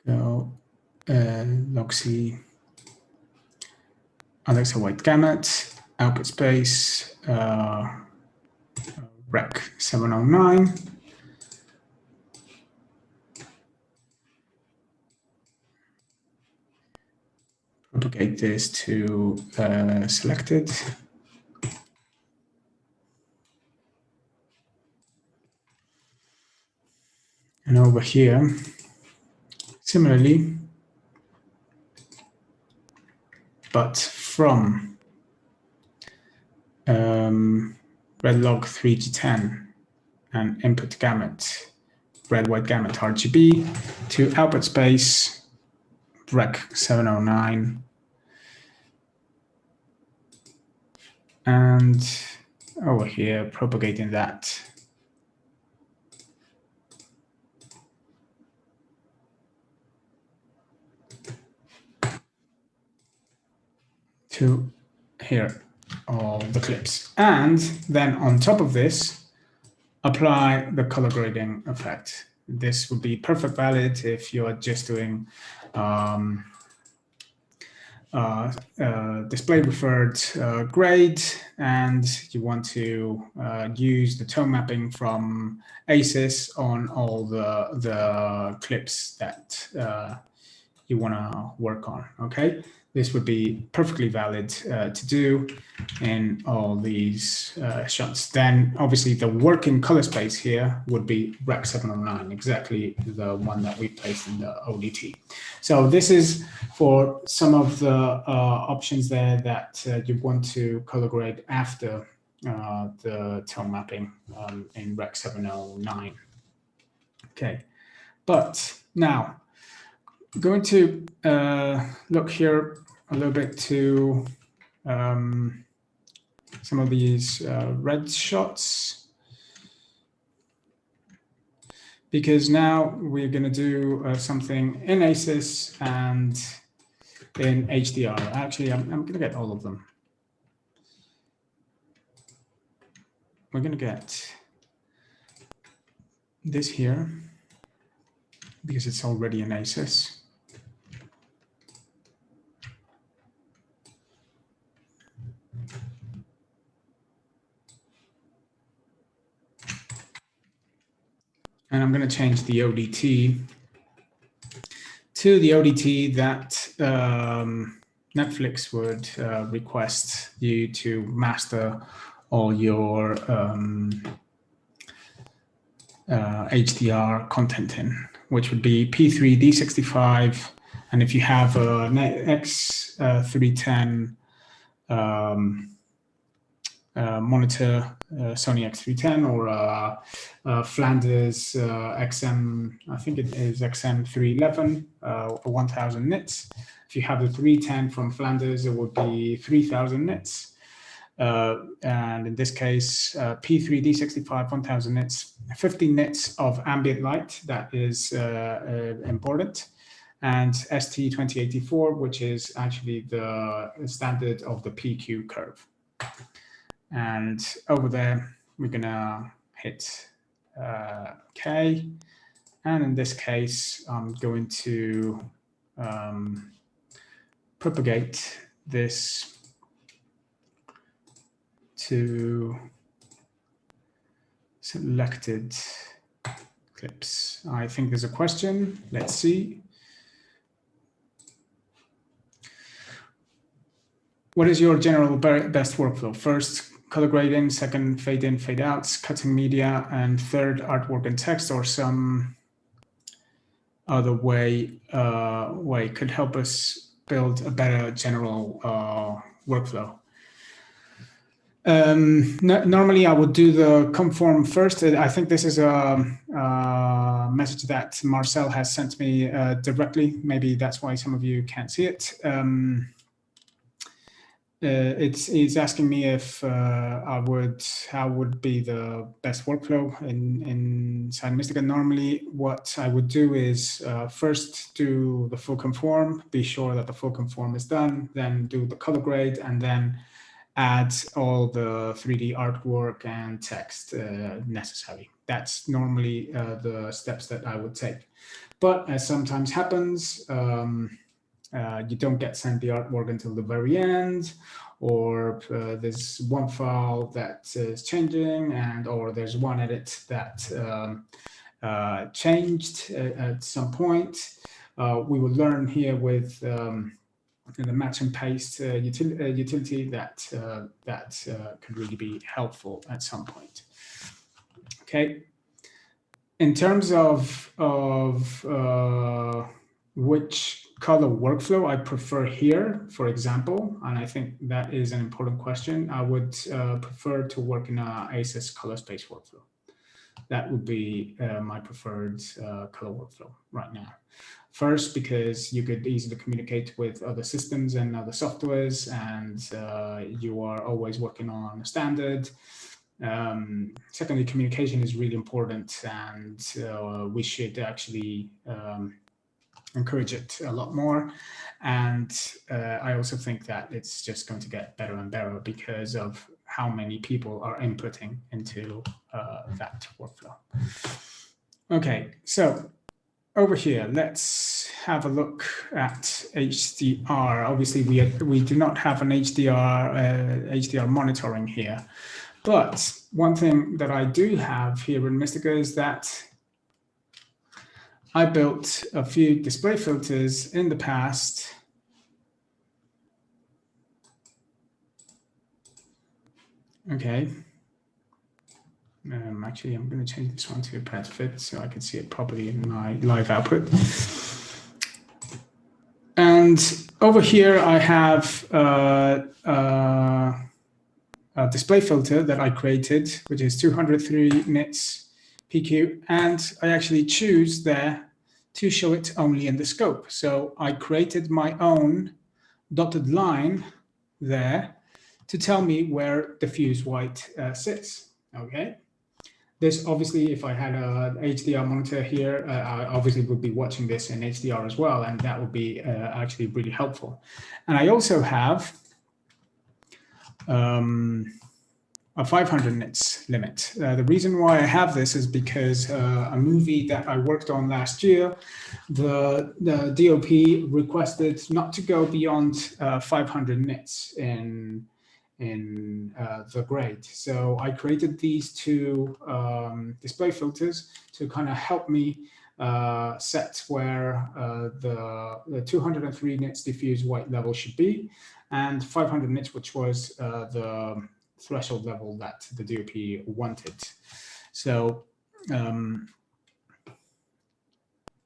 go log.c, Alexa white gamut, output space, Rec 709. Propagate this to selected. And over here, similarly, but from red log 3G10 and input gamut, red white gamut RGB, to output space, Rec 709. and over here, propagating that to here, all the clips. And then on top of this, apply the color grading effect. This would be perfect valid if you are just doing display preferred grade, and you want to use the tone mapping from ACES on all the clips that you want to work on. Okay, this would be perfectly valid to do in all these shots. Then obviously the working color space here would be Rec 709, exactly the one that we placed in the ODT. So this is for some of the options there that you want to color grade after the tone mapping in Rec 709. Okay, but now going to look here a little bit to some of these red shots, because now we're going to do something in ACES and in HDR. Actually, I'm going to get all of them. We're going to get this here because it's already in ACES. And I'm going to change the ODT to the ODT that Netflix would request you to master all your HDR content in, which would be P3, D65, and if you have an X310 monitor, Sony X310 or Flanders XM, I think it is XM311, 1000 nits. If you have the 310 from Flanders, it would be 3000 nits. And in this case, P3 D65 1000 nits, 50 nits of ambient light, that is important, and ST2084, which is actually the standard of the PQ curve. And over there, we're gonna hit OK. And in this case, I'm going to propagate this to selected clips. I think there's a question. Let's see. What is your general best workflow? First, color grading, second, fade in, fade outs, cutting media, and third, artwork and text, or some other way could help us build a better general workflow. Normally, I would do the conform first. I think this is a message that Marcel has sent me directly. Maybe that's why some of you can't see it. It's asking me if how would be the best workflow inside Mistika. Normally, what I would do is first do the full conform, be sure that the full conform is done, then do the color grade, and then add all the 3D artwork and text necessary. That's normally the steps that I would take. But as sometimes happens, you don't get sent the artwork until the very end, or there's one file that is changing, or there's one edit that changed at some point. We will learn here with the match and paste utility that could really be helpful at some point. Okay. In terms of which color workflow I prefer here, for example, and I think that is an important question, I would prefer to work in a ACES color space workflow. That would be my preferred color workflow right now. First, because you could easily communicate with other systems and other softwares, and you are always working on a standard. Secondly, communication is really important, and we should actually encourage it a lot more. And I also think that it's just going to get better and better because of how many people are inputting into that workflow. Okay, so over here, let's have a look at HDR. Obviously, we do not have an HDR monitoring here, but one thing that I do have here in Mistika is that I built a few display filters in the past. Okay. Actually, I'm going to change this one to pet fit so I can see it properly in my live output. And over here, I have a display filter that I created, which is 203 nits PQ. And I actually choose there to show it only in the scope. So I created my own dotted line there to tell me where diffuse white sits. Okay. This obviously, if I had an HDR monitor here, I obviously would be watching this in HDR as well, and that would be actually really helpful. And I also have a 500 nits limit. The reason why I have this is because a movie that I worked on last year, the DOP requested not to go beyond 500 nits in the grade. So I created these two display filters to kind of help me set where the 203 nits diffuse white level should be, and 500 nits, which was the threshold level that the DOP wanted. So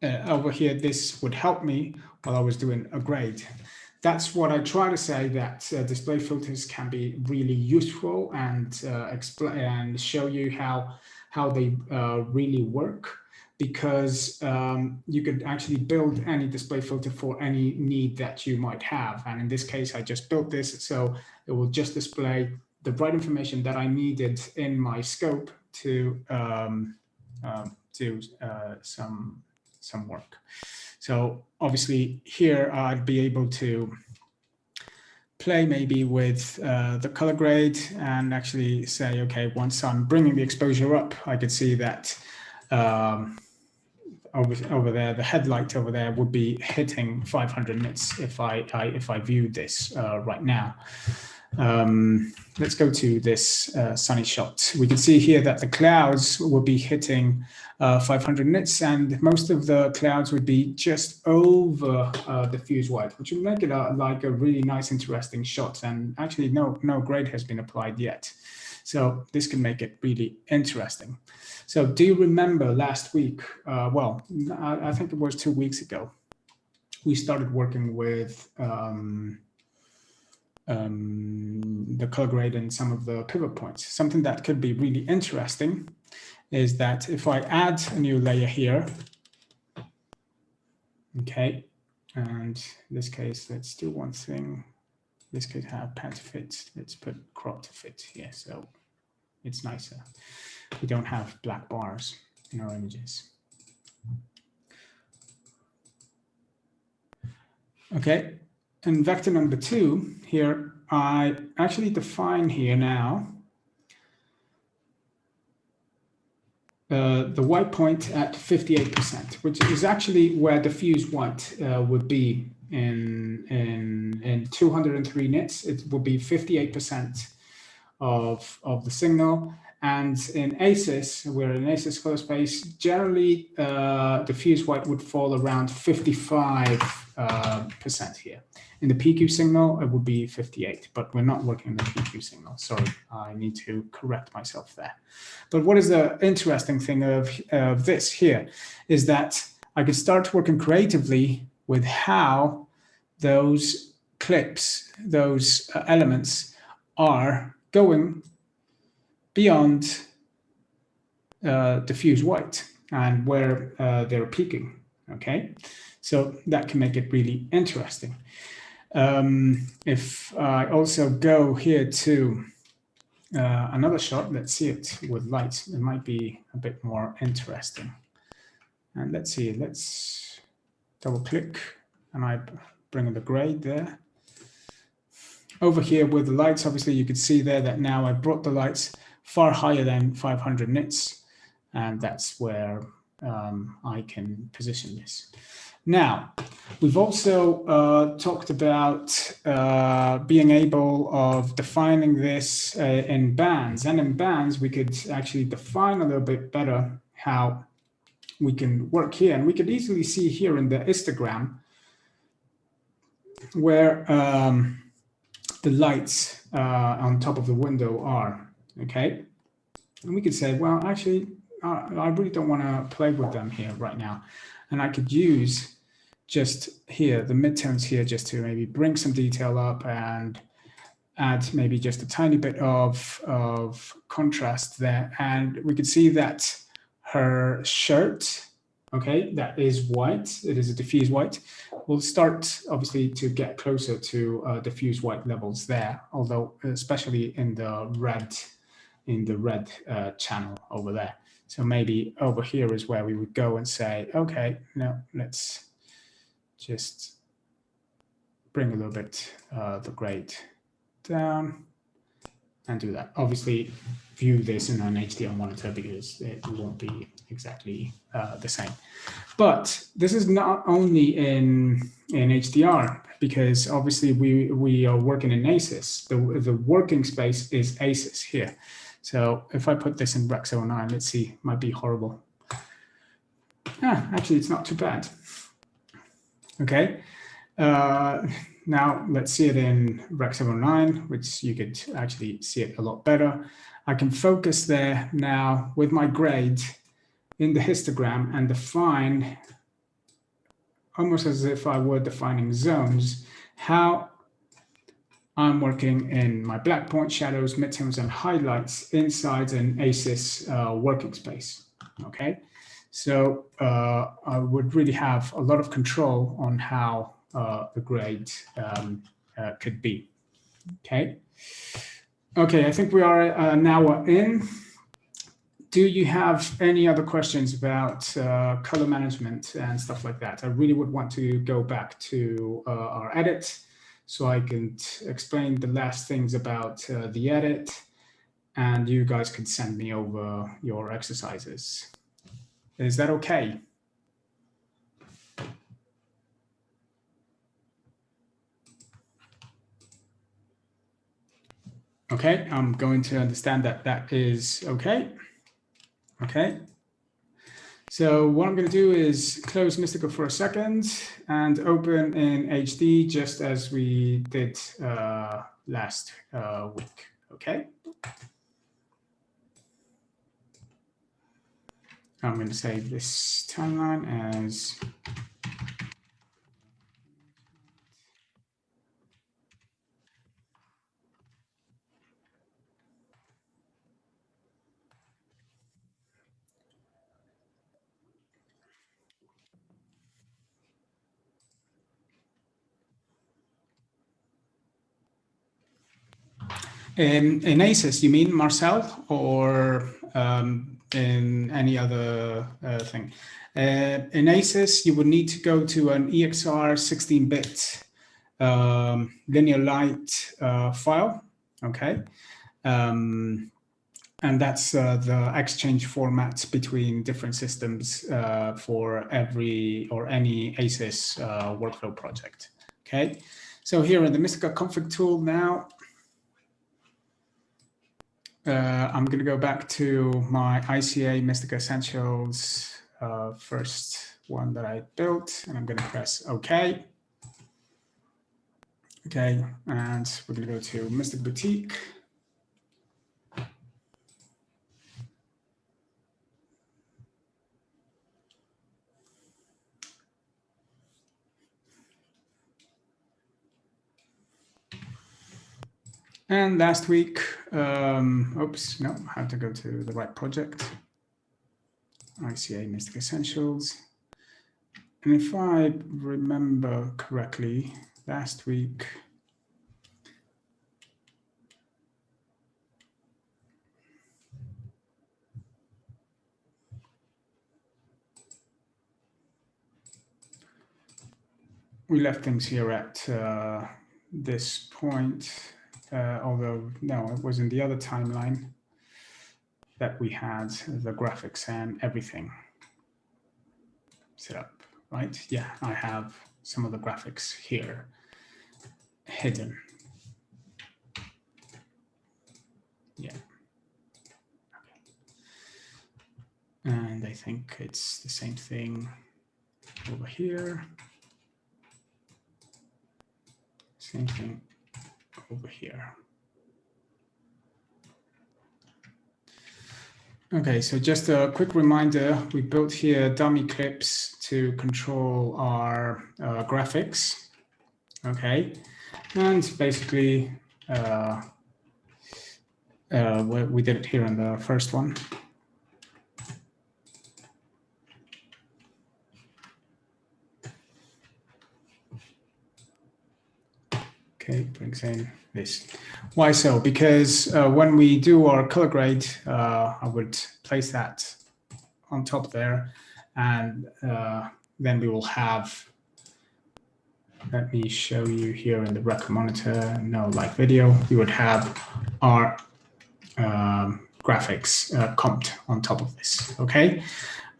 over here, this would help me while I was doing a grade. That's what I try to say, that display filters can be really useful and explain and show you how they really work, because you could actually build any display filter for any need that you might have. And in this case, I just built this, so it will just display the right information that I needed in my scope to do some work. So obviously here I'd be able to play maybe with the color grade and actually say, okay, once I'm bringing the exposure up, I could see that over there, the headlight over there would be hitting 500 nits if I view this right now. Let's go to this sunny shot. We can see here that the clouds will be hitting 500 nits, and most of the clouds would be just over diffuse white, which would make it like a really nice, interesting shot. And actually, no grade has been applied yet. So this can make it really interesting. So do you remember last week, well, I think it was 2 weeks ago, we started working with the color grade and some of the pivot points. Something that could be really interesting is that if I add a new layer here, okay, and in this case, let's do one thing. In this case, have pan to fit. Let's put crop to fit here, so it's nicer. We don't have black bars in our images. Okay, and vector number 2 here, I actually define here now the white point at 58%, which is actually where diffuse white would be in 203 nits. It would be 58% of the signal. And in ASIS, we're in ASIS color space, generally diffuse white would fall around 55% here. In the PQ signal, it would be 58, but we're not working in the PQ signal. Sorry, I need to correct myself there. But what is the interesting thing of this here is that I could start working creatively with how those clips, those elements are going beyond diffuse white and where they're peaking, okay? So that can make it really interesting. If I also go here to another shot, let's see it with lights. It might be a bit more interesting. And let's see, let's double click and I bring in the grade there. Over here with the lights, obviously you can see there that now I brought the lights far higher than 500 nits, and that's where I can position this. Now, we've also talked about being able of defining this in bands, and in bands we could actually define a little bit better how we can work here, and we could easily see here in the histogram where the lights on top of the window are, okay? And we could say, well, actually, I really don't want to play with them here right now. And I could use just here, the midtones here, just to maybe bring some detail up and add maybe just a tiny bit of contrast there. And we could see that her shirt, okay, that is white. It is a diffuse white. We'll start obviously to get closer to diffuse white levels there, although especially in the red channel over there. So maybe over here is where we would go and say, okay, no, let's just bring a little bit the grade down and do that. Obviously, view this in an HDR monitor because it won't be exactly the same. But this is not only in HDR, because obviously we are working in ACES. The working space is ACES here. So if I put this in Rec 09, let's see, might be horrible. Actually, it's not too bad. Okay. Now let's see it in Rec 09, which you could actually see it a lot better. I can focus there now with my grade in the histogram and define, almost as if I were defining zones, how I'm working in my black point, shadows, midtones, and highlights inside an ACES working space, okay? So I would really have a lot of control on how the grade could be, okay? Okay, I think we are an hour in. Do you have any other questions about color management and stuff like that? I really would want to go back to our edit so I can explain the last things about the edit, and you guys could send me over your exercises. Is that okay? Okay, I'm going to understand that that is okay. Okay. So what I'm going to do is close Mistika for a second and open in HD just as we did last week. Okay. I'm going to save this timeline as in ACES, you mean, Marcel, or in any other thing? In ACES, you would need to go to an EXR 16-bit linear light file, okay? And that's the exchange format between different systems for every or any ACES workflow project, okay? So here in the Mistika config tool now, I'm going to go back to my ICA Mistika Essentials first one that I built, and I'm going to press OK. Okay, and we're going to go to Mistika Boutique. And last week, oops, no, I have to go to the right project. ICA Mistika Essentials. And if I remember correctly, last week, we left things here at this point, although no, it was in the other timeline that we had the graphics and everything set up, right? Yeah, I have some of the graphics here hidden. Yeah. Okay. And I think it's the same thing over here. Same thing over here. Okay, so just a quick reminder, we built here dummy clips to control our graphics. Okay, and basically we did it here in the first one. Okay, brings in this. Why so? Because when we do our color grade, I would place that on top there, and then we will have, let me show you here in the record monitor, no live video, we would have our graphics comped on top of this, okay?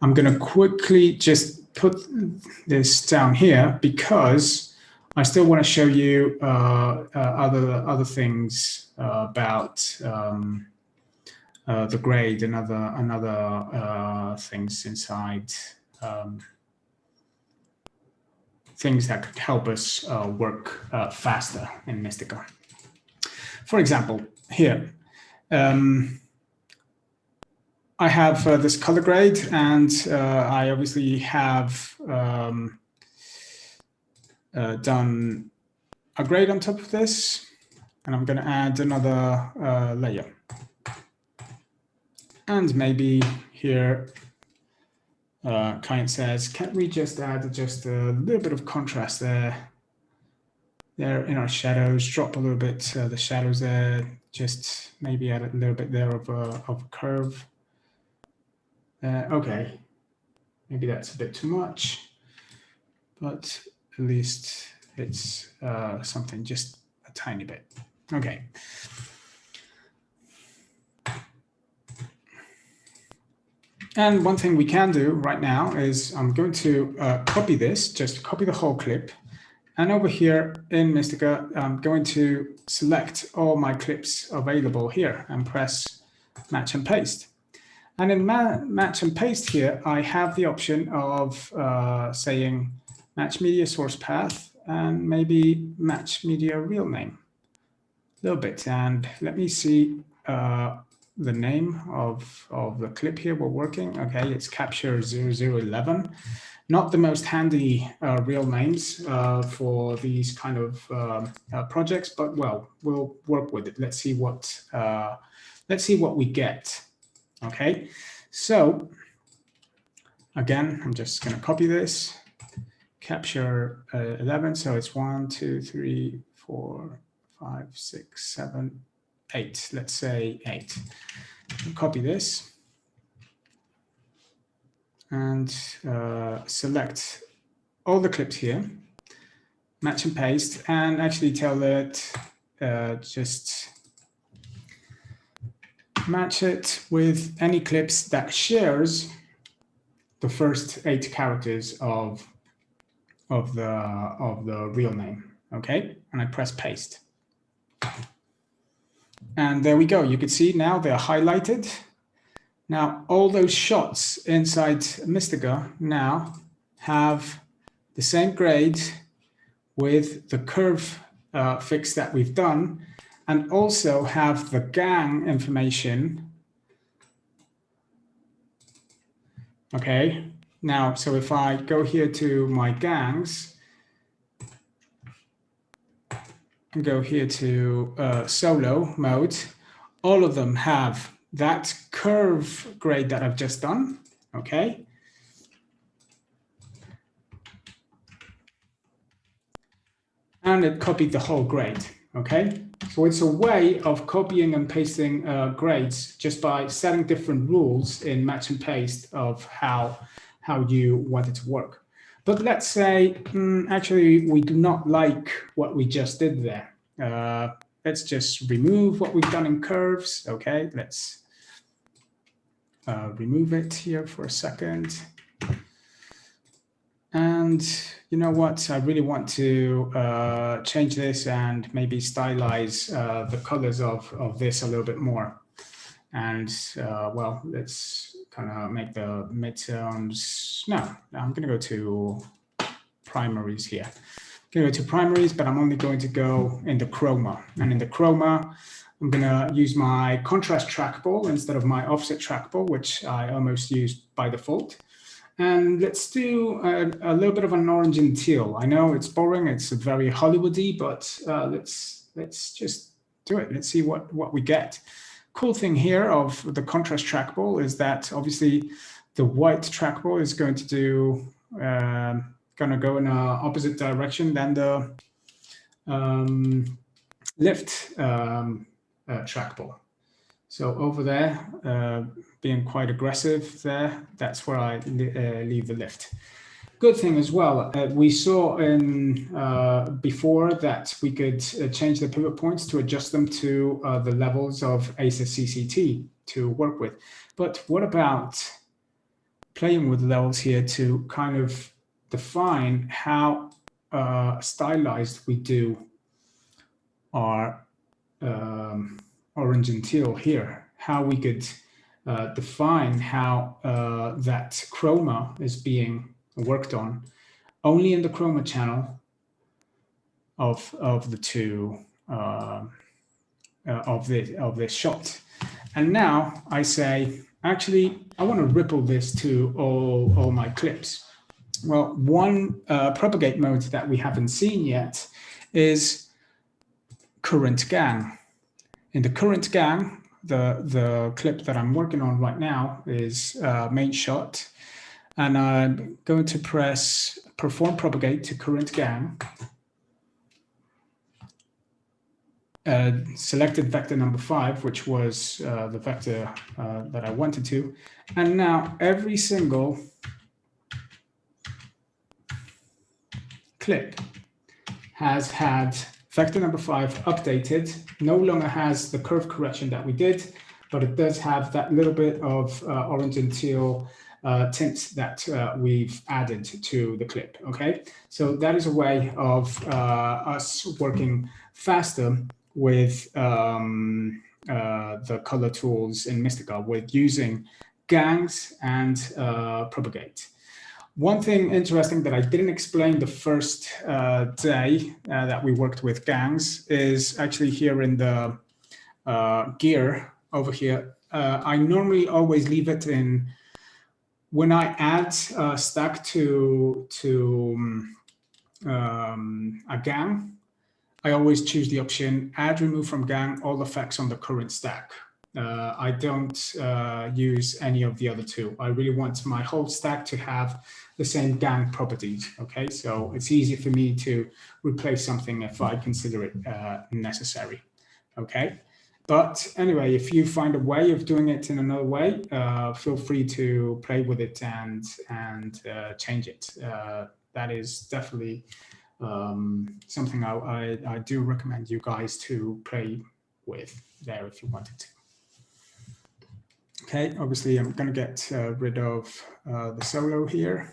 I'm gonna quickly just put this down here because I still want to show you other things about the grade and other things inside, things that could help us work faster in Mistika. For example, here, I have this color grade, and I obviously have done a grade on top of this, and I'm going to add another layer. And maybe here, client says, can't we just add just a little bit of contrast there in our shadows, drop a little bit the shadows there, just maybe add a little bit there of a curve. Okay, maybe that's a bit too much, but at least it's something just a tiny bit. Okay. And one thing we can do right now is I'm going to copy this, just copy the whole clip. And over here in Mistika, I'm going to select all my clips available here and press match and paste. And in match and paste here, I have the option of saying match media source path and maybe match media real name a little bit. And let me see the name of the clip here we're working. Okay, it's capture 0011. Not the most handy real names for these kind of projects, but well, we'll work with it. Let's see what we get. Okay, so again, I'm just going to copy this, capture 11. So it's 1, 2, 3, 4, 5, 6, 7, 8. Let's say 8. Copy this and select all the clips here, match and paste, and actually tell it just match it with any clips that shares the first 8 characters of the real name. Okay, and I press paste. And there we go. You can see now they're highlighted. Now, all those shots inside Mistika now have the same grade with the curve fix that we've done, and also have the gang information. Okay, now, so if I go here to my gangs, and go here to solo mode, all of them have that curve grade that I've just done, okay? and it copied the whole grade. Okay, so it's a way of copying and pasting grades just by setting different rules in match and paste of how you want it to work. But let's say actually we do not like what we just did there. Let's just remove what we've done in curves. Okay, let's remove it here for a second. And you know what? I really want to change this and maybe stylize the colors of this a little bit more. And well, let's kind of make the midtones. No, I'm going to go to primaries here. I'm going to go to primaries, but I'm only going to go in the chroma. And in the chroma, I'm going to use my contrast trackball instead of my offset trackball, which I almost use by default. And let's do a little bit of an orange and teal. I know it's boring, it's very Hollywoody, but let's just do it. Let's see what we get. Cool thing here of the contrast trackball is that obviously the white trackball is going to do going to go in an opposite direction than the lift trackball. So over there, being quite aggressive there, that's where I leave the lift. Good thing as well, we saw in before that we could change the pivot points to adjust them to the levels of ACES CCT to work with. But what about playing with levels here to kind of define how stylized we do our orange and teal here, how we could define how that chroma is being worked on only in the chroma channel of the two of this shot. And now I say, actually, I want to ripple this to all my clips. Well, one propagate mode that we haven't seen yet is current gang. In the current gang, the clip that I'm working on right now is main shot. And I'm going to press perform propagate to current gang. Selected vector number 5, which was the vector that I wanted to. And now every single clip has had vector number 5 updated, no longer has the curve correction that we did, but it does have that little bit of orange and teal tints that we've added to the clip, okay? So that is a way of us working faster with the color tools in Mistika with using gangs and propagate. One thing interesting that I didn't explain the first day that we worked with gangs is actually here in the gear over here. I normally always leave it in when I add a stack to a gang. I always choose the option add remove from gang all effects on the current stack. I don't use any of the other two. I really want my whole stack to have the same gang properties, okay? So it's easy for me to replace something if I consider it necessary, okay? But anyway, if you find a way of doing it in another way, feel free to play with it and change it. That is definitely something I do recommend you guys to play with there if you wanted to. Okay, obviously I'm going to get rid of the solo here.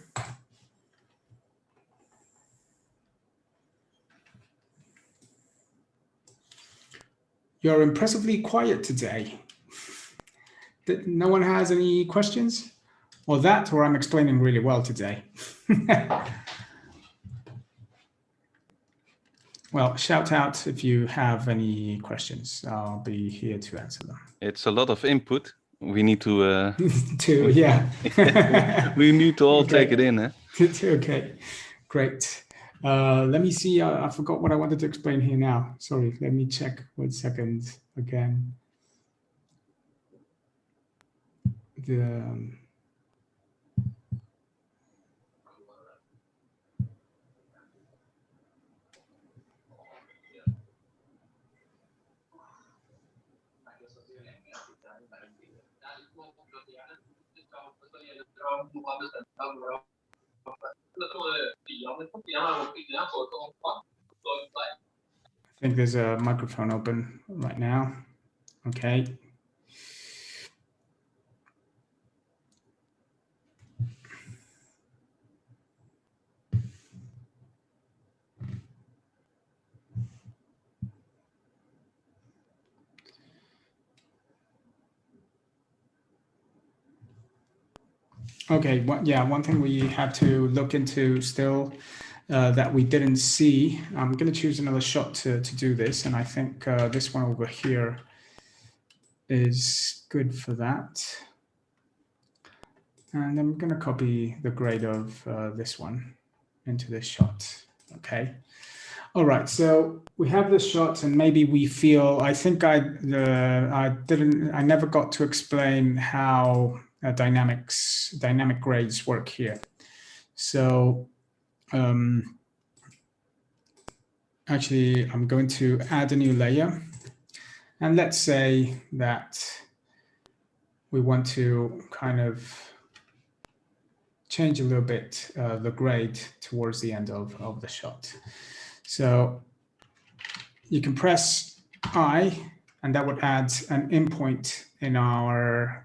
You're impressively quiet today. No one has any questions? Or that, or I'm explaining really well today. Well, shout out if you have any questions. I'll be here to answer them. It's a lot of input. We need to... yeah. we need to all take it in, eh? Okay, great. Let me see. I forgot what I wanted to explain here now. Sorry, let me check 1 second again. I think there's a microphone open right now. Okay. Okay, one thing we have to look into still that we didn't see. I'm going to choose another shot to do this, and I think this one over here is good for that. And I'm going to copy the grade of this one into this shot. Okay. All right. So we have this shot, and maybe we feel. I think I never got to explain how dynamic grades work here. So actually, I'm going to add a new layer, and let's say that we want to kind of change a little bit the grade towards the end of the shot. So you can press I, and that would add an endpoint in our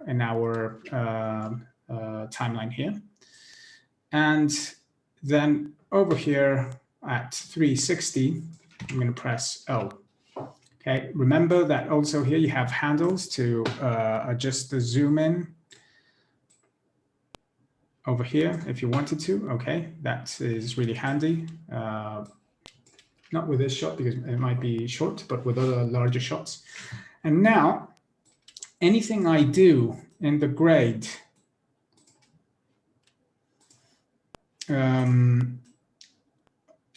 timeline here. And then over here at 360, I'm going to press O. Okay, remember that also here you have handles to adjust the zoom in over here if you wanted to. Okay, that is really handy. Not with this shot because it might be short, but with other larger shots. And now anything I do in the grade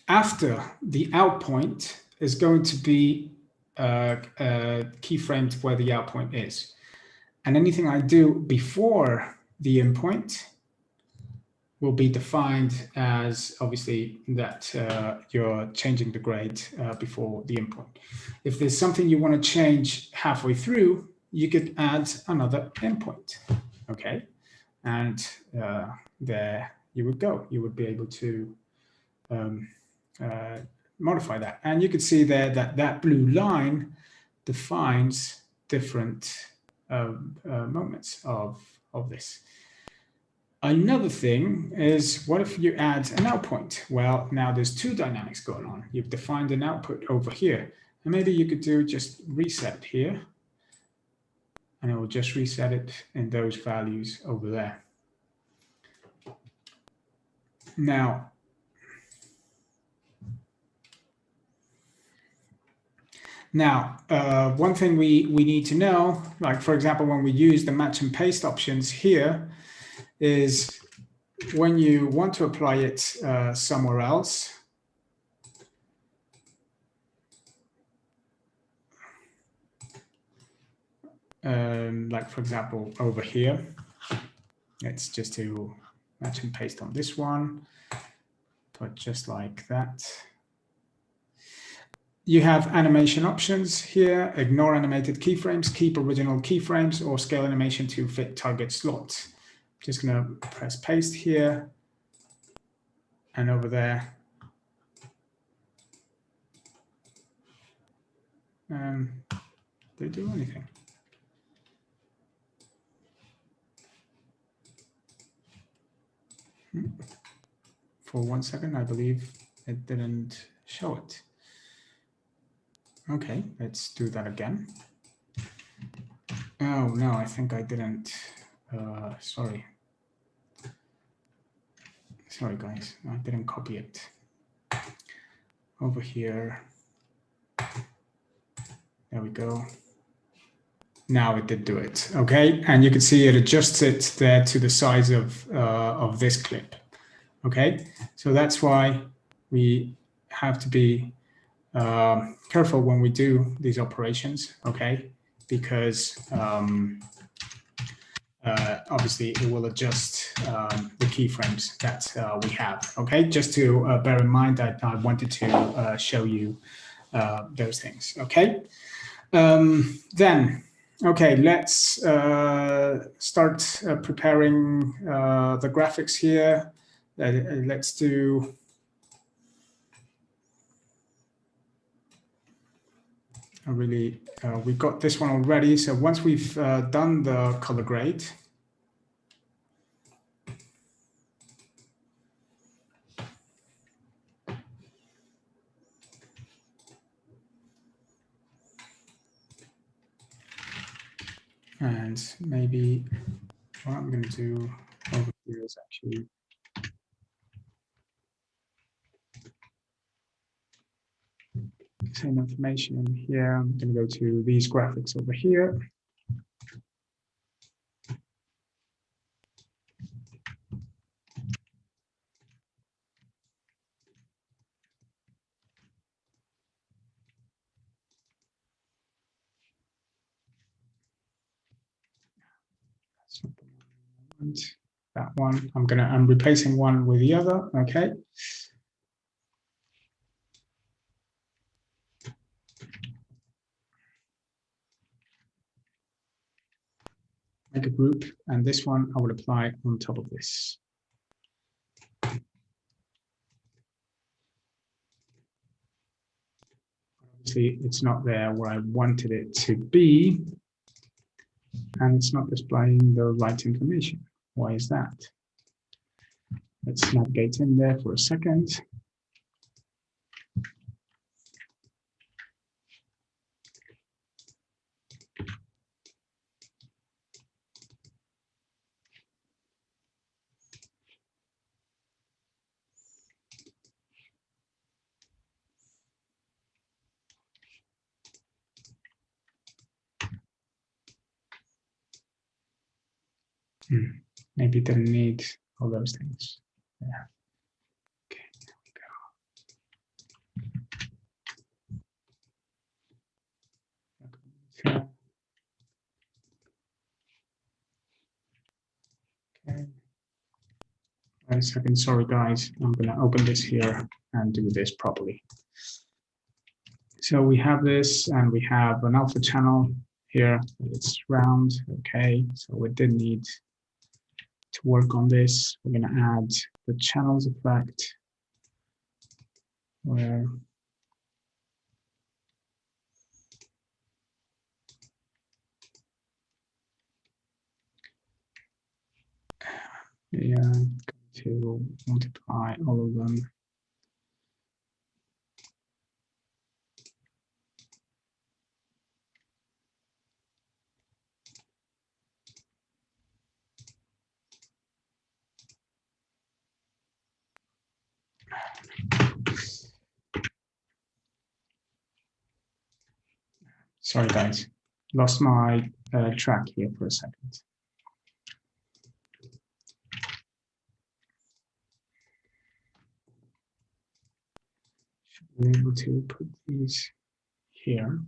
after the out point is going to be keyframed where the out point is. And anything I do before the in point will be defined as obviously that you're changing the grade before the in point. If there's something you want to change halfway through, you could add another endpoint, okay? And there you would go. You would be able to modify that. And you can see there that that blue line defines different moments of this. Another thing is, what if you add an out point? Well, now there's two dynamics going on. You've defined an output over here. And maybe you could do just reset here. And it will just reset it in those values over there. Now, one thing we need to know, like for example, when we use the match and paste options here, is when you want to apply it somewhere else, like for example over here, it's just to match and paste on this one, but just like that. You have animation options here: ignore animated keyframes, keep original keyframes, or scale animation to fit target slots. Just going to press paste here and over there. Did it do anything? For 1 second, I believe it didn't show it. Okay, let's do that again. Oh no, I think I didn't. Sorry. Sorry guys, I didn't copy it. Over here. There we go. Now it did do it, okay? And you can see it adjusts it there to the size of this clip, okay? So that's why we have to be careful when we do these operations, okay? Because obviously it will adjust the keyframes that we have, okay? Just to bear in mind that I wanted to show you those things, okay? Then Okay, let's start preparing the graphics here. Let's do. We got this one already. So once we've done the color grade, and maybe what I'm going to do over here is actually same information here. I'm going to go to these graphics over here. That one, I'm replacing one with the other. Okay. Make a group, and this one I will apply on top of this. Obviously, it's not there where I wanted it to be, and it's not displaying the right information. Why is that? Let's navigate in there for a second. Maybe it didn't need all those things. Yeah. Okay, there we go. Okay. Wait a second, sorry guys. I'm gonna open this here and do this properly. So we have this, and we have an alpha channel here. It's round. Okay, so we did need to work on this. We're going to add the channels effect, where we are going to multiply all of them. Sorry, guys, lost my track here for a second. Should be able to put these here.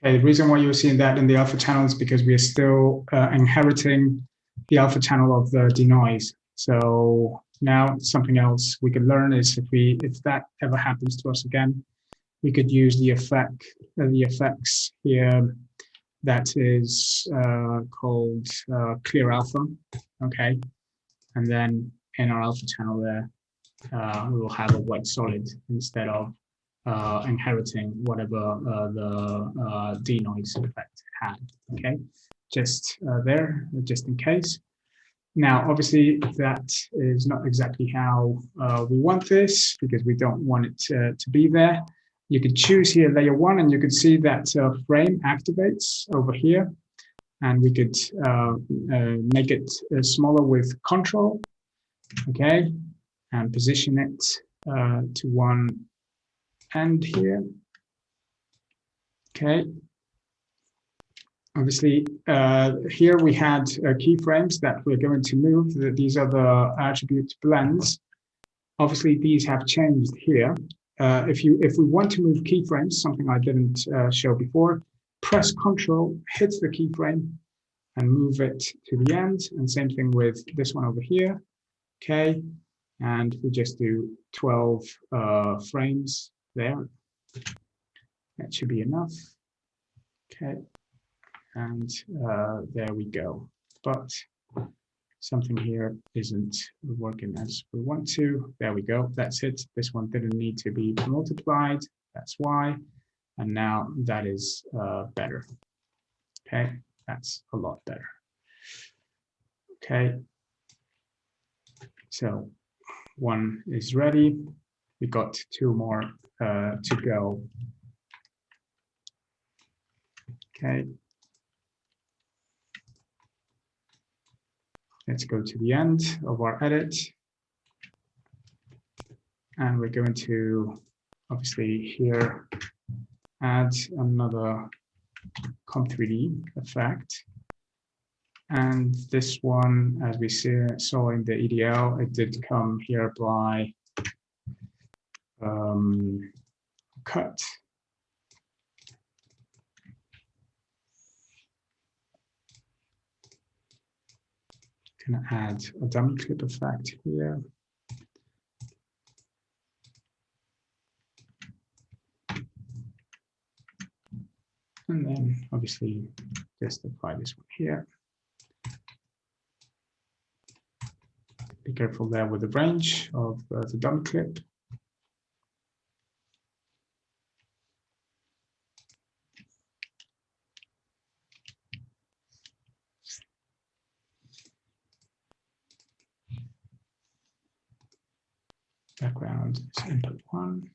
Okay, the reason why you're seeing that in the alpha channel is because we are still inheriting the alpha channel of the denoise. So now something else we could learn is if that ever happens to us again, we could use the effects here that is called clear alpha. Okay, and then in our alpha channel there, we will have a white solid instead of inheriting whatever the denoise effect had. Okay, just just in case. Now, obviously, that is not exactly how we want this, because we don't want it to be there. You could choose here layer 1, and you could see that frame activates over here, and we could make it smaller with control, okay, and position it to one end here. Okay. Obviously, here we had keyframes that we're going to move. These are the attribute blends. Obviously, these have changed here. If we want to move keyframes, something I didn't show before, press Control, hit the keyframe, and move it to the end. And same thing with this one over here. Okay, and we just do 12 frames there. That should be enough. Okay, and there we go. But something here isn't working as we want to. There we go. That's it. This one didn't need to be multiplied. That's why. And now that is better. Okay, that's a lot better. Okay, so one is ready. We got two more to go. Okay. Let's go to the end of our edit. And we're going to obviously here add another Comp3D effect. And this one, as we saw in the EDL, it did come here by cut. Gonna add a dummy clip effect here. And then obviously just apply this one here. Be careful there with the range of the dummy clip. Background is input 1.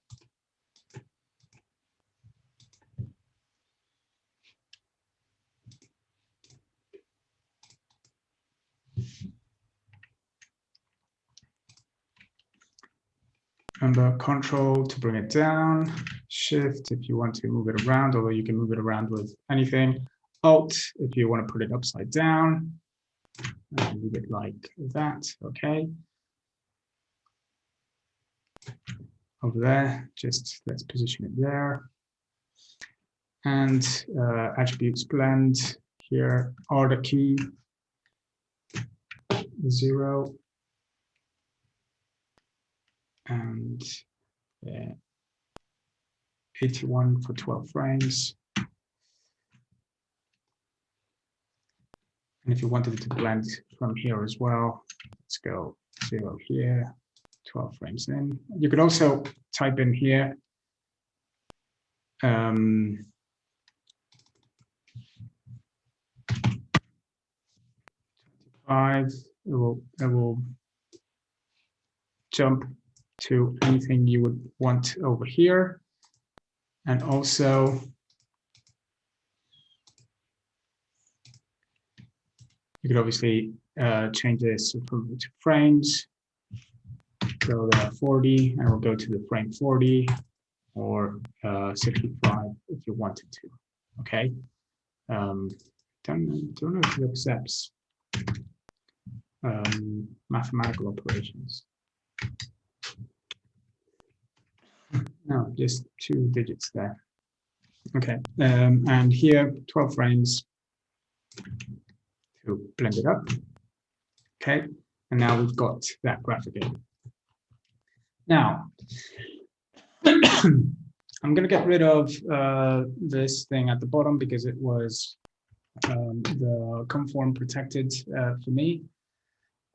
Remember, Control to bring it down, Shift if you want to move it around, although you can move it around with anything, Alt if you want to put it upside down, and leave it like that, okay. Over there, just let's position it there. And attributes blend here, order key 0. And 81 for 12 frames. And if you wanted it to blend from here as well, let's go 0 here, 12 frames in. You could also type in here 25. It will jump to anything you would want over here. And also you could obviously change this to frames. Go to 40 and we'll go to the frame 40 or 65 if you wanted to. Okay. Don't know if it accepts mathematical operations. No, just 2 digits there. Okay, and here 12 frames to blend it up. Okay, and now we've got that graphic in. Now, I'm going to get rid of this thing at the bottom because it was the conform protected for me.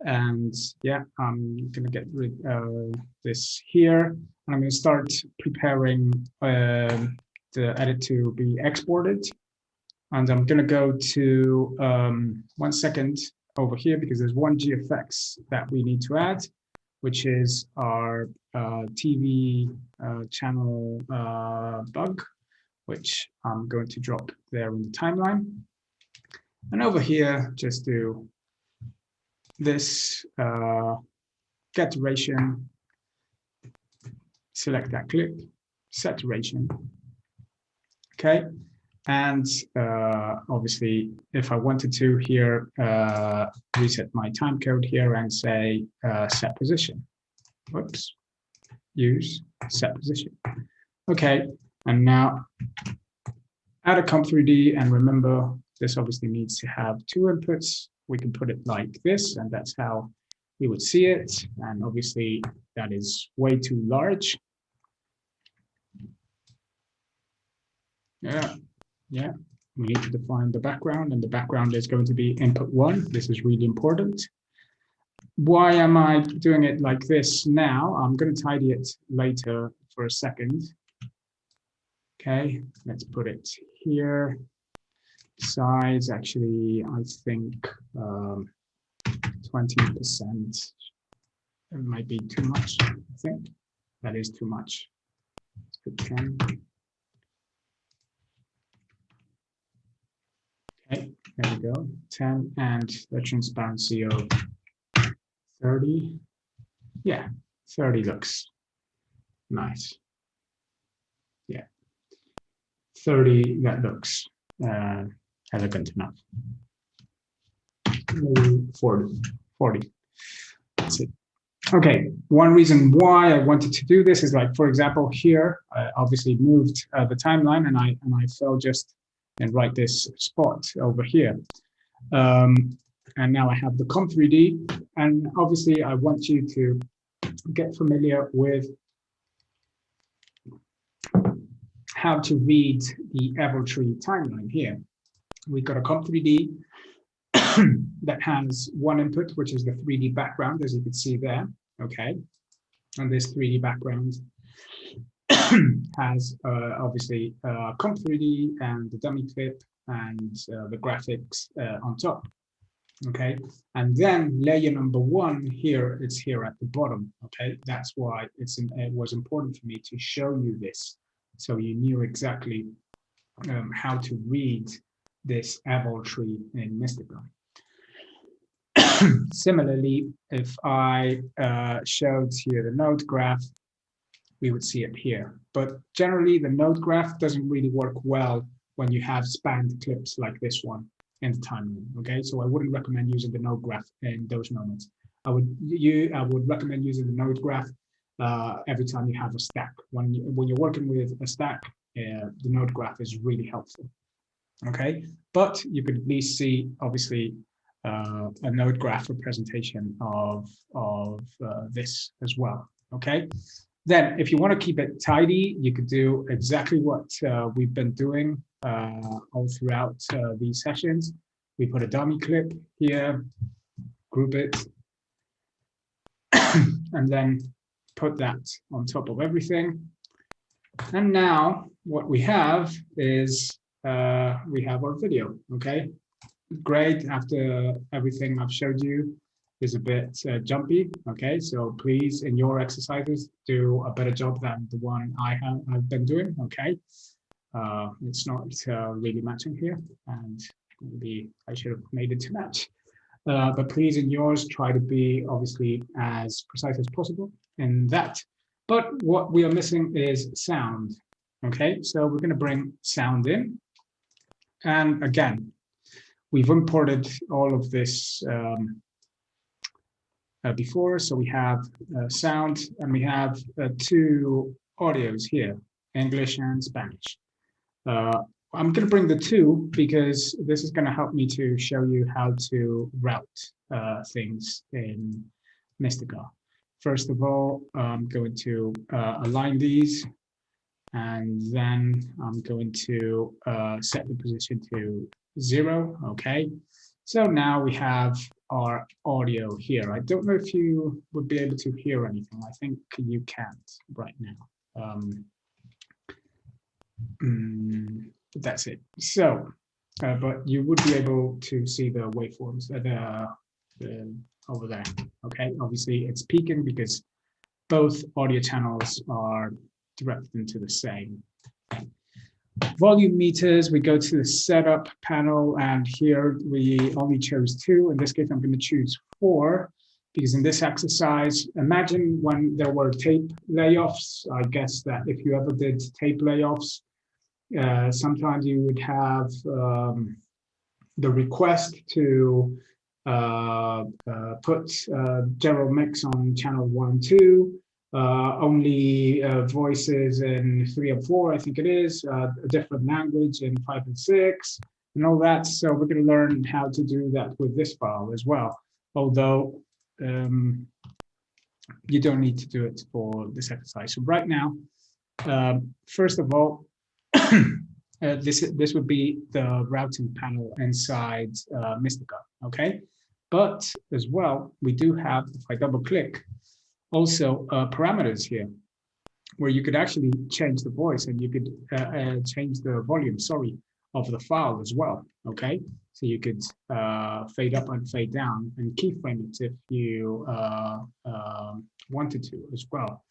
And yeah, I'm going to get rid of this here. And I'm going to start preparing the edit to be exported. And I'm going to go to 1 second over here because there's one GFX that we need to add, which is our TV channel bug, which I'm going to drop there in the timeline. And over here, just do this get duration, select that clip, set duration. Okay, and obviously, if I wanted to here, reset my time code here and say set position. Whoops, use set position. Okay, and now add a Comp3D and remember this obviously needs to have 2 inputs. We can put it like this, and that's how we would see it. And obviously that is way too large. Yeah, yeah. We need to define the background, and the background is going to be input 1. This is really important. Why am I doing it like this now? I'm going to tidy it later for a second. Okay, let's put it here. Size, actually, I think 20%. It might be too much, I think. That is too much. Let's put 10. Okay, there we go. 10 and the transparency of 30. Yeah, 30 looks nice. Yeah, 30, that looks elegant enough. Maybe 40. That's it. Okay, one reason why I wanted to do this is, like, for example, here I obviously moved the timeline, and I fell just in right this spot over here. And now I have the Com3D, and obviously I want you to get familiar with how to read the arbitrary timeline here. We've got a Com3D that has one input, which is the 3D background, as you can see there. Okay, and this 3D background has obviously Com3D and the dummy clip and the graphics on top. Okay, and then layer number 1 here, it's here at the bottom. Okay, that's why it was important for me to show you this, so you knew exactly how to read this ARRI tree in Mistika. Similarly, if I showed here the node graph, we would see it here. But generally, the node graph doesn't really work well when you have spanned clips like this one in the timeline. Okay, so I wouldn't recommend using the node graph in those moments. I would recommend using the node graph every time you have a stack. When you're working with a stack, the node graph is really helpful. Okay, but you could at least see, obviously, a node graph representation of this as well. Okay, then if you want to keep it tidy, you could do exactly what we've been doing all throughout these sessions. We put a dummy clip here, group it, and then put that on top of everything. And now what we have is we have our video. Okay, great. After everything I've showed you is a bit jumpy. Okay, so please, in your exercises, do a better job than the one I've been doing. Okay, it's not really matching here, and maybe I should have made it to match. But please, in yours, try to be obviously as precise as possible in that. But what we are missing is sound. Okay, so we're going to bring sound in. And again, we've imported all of this before. So we have sound, and we have 2 audios here, English and Spanish. I'm going to bring the 2 because this is going to help me to show you how to route things in Mistika. First of all, I'm going to align these, and then I'm going to set the position to 0. Okay, so now we have our audio here. I don't know if you would be able to hear anything. I think you can't right now. That's it. So, but you would be able to see the waveforms over there. Okay, obviously it's peaking because both audio channels are directed into the same. Volume meters, we go to the setup panel, and here we only chose 2. In this case, I'm going to choose 4 because in this exercise, imagine when there were tape layoffs. I guess that if you ever did tape layoffs, sometimes you would have the request to put general mix on channel 1, 2, only voices in 3 and 4, I think it is, a different language in 5 and 6, and all that. So we're going to learn how to do that with this file as well. Although you don't need to do it for this exercise. So right now, first of all, this would be the routing panel inside Mistika, okay? But as well, we do have, if I double click, also parameters here, where you could actually change the voice and you could change the volume, sorry, of the file as well, okay? So you could fade up and fade down and keyframe it if you wanted to as well.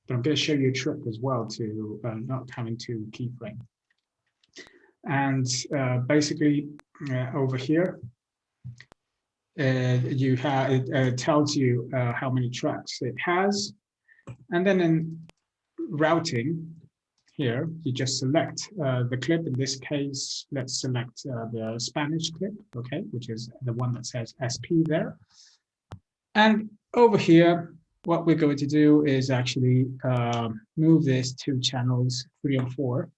But I'm going to show you a trick as well to not having to keyframe. And basically over here, you have it tells you how many tracks it has, and then in routing here, you just select the clip. In this case, let's select the Spanish clip, okay, which is the one that says SP there. And over here, what we're going to do is actually move this to channels 3 and 4.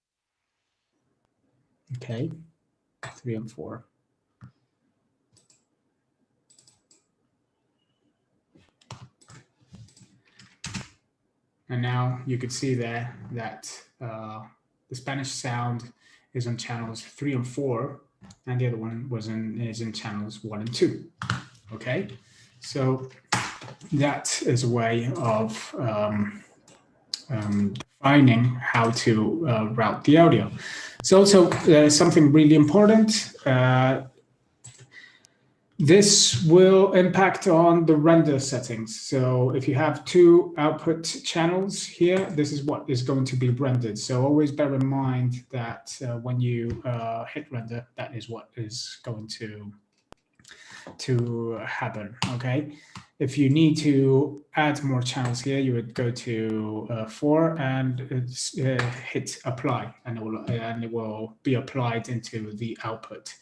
Okay, 3 and 4. And now you could see there that the Spanish sound is on channels 3 and 4, and the other one is in channels 1 and 2. Okay, so that is a way of defining how to route the audio. It's also something really important. This will impact on the render settings. So if you have 2 output channels here, this is what is going to be rendered. So always bear in mind that when you hit render, that is what is going to happen, okay? If you need to add more channels here, you would go to 4 and hit apply, and it will be applied into the output.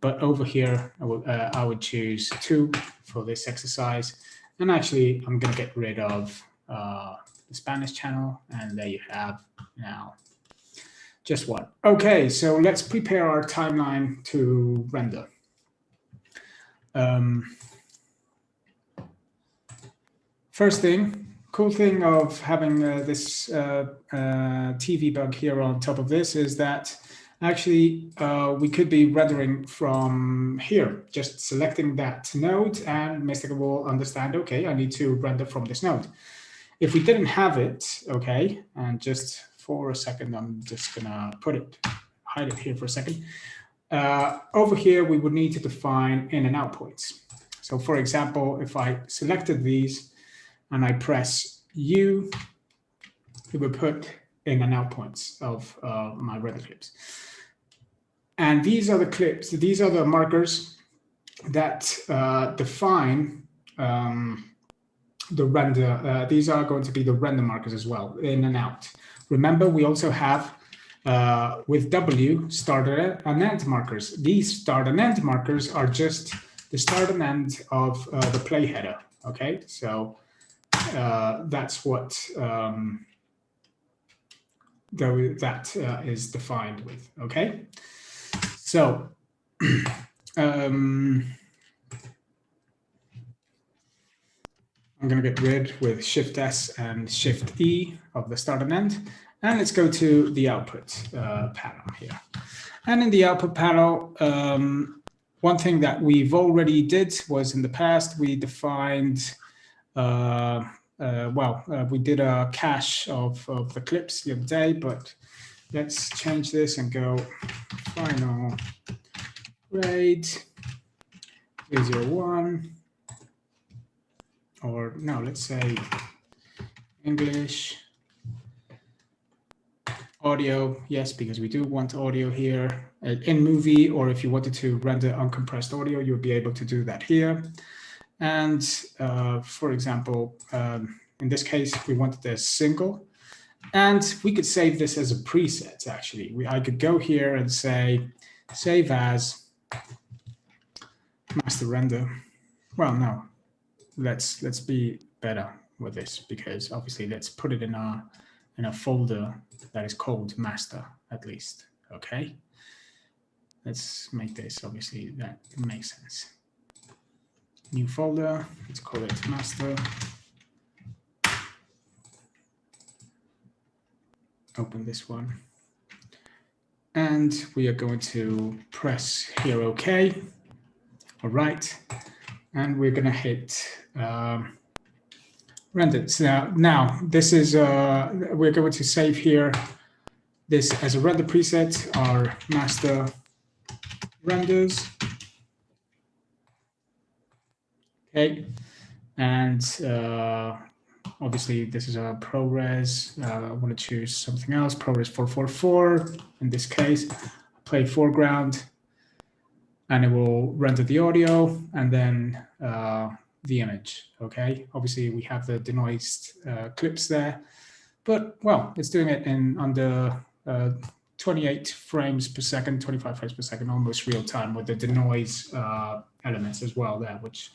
But over here, I would choose 2 for this exercise. And actually, I'm going to get rid of the Spanish channel. And there you have now just 1. Okay, so let's prepare our timeline to render. First thing, cool thing of having this TV bug here on top of this is that actually we could be rendering from here, just selecting that node, and Mistika will understand, okay, I need to render from this node. If we didn't have it, okay, and just for a second, I'm just gonna hide it here for a second. Over here, we would need to define in and out points. So for example, if I selected these and I press U, it would put in and out points of my render clips. And these are the clips, these are the markers that define the render. These are going to be the render markers as well, in and out. Remember, we also have with W start and end markers. These start and end markers are just the start and end of the play header. Okay, so that's what that is defined with. Okay, so I'm going to get rid with Shift S and Shift E of the start and end. And let's go to the output panel here. And in the output panel, one thing that we've already did was in the past, we defined, we did a cache of the clips the other day, but let's change this and go final grade 301. Or no, let's say English audio, yes, because we do want audio here in movie, or if you wanted to render uncompressed audio, you'll be able to do that here. And for example, in this case, we wanted a single, and we could save this as a preset. Actually, I could go here and say save as master render. Well, no. Let's be better with this, because obviously let's put it in a folder that is called master at least. Okay, let's make this, obviously that makes sense. New folder, let's call it master. Open this one. And we are going to press here OK. All right. And we're going to hit render. So now this is, we're going to save here this as a render preset, our master renders. Okay. And obviously this is a ProRes. I want to choose something else, ProRes 444. In this case, play foreground, and it will render the audio and then the image. Okay, obviously we have the denoised clips there, but well, it's doing it in under 28 frames per second, 25 frames per second, almost real time with the denoise elements as well there, which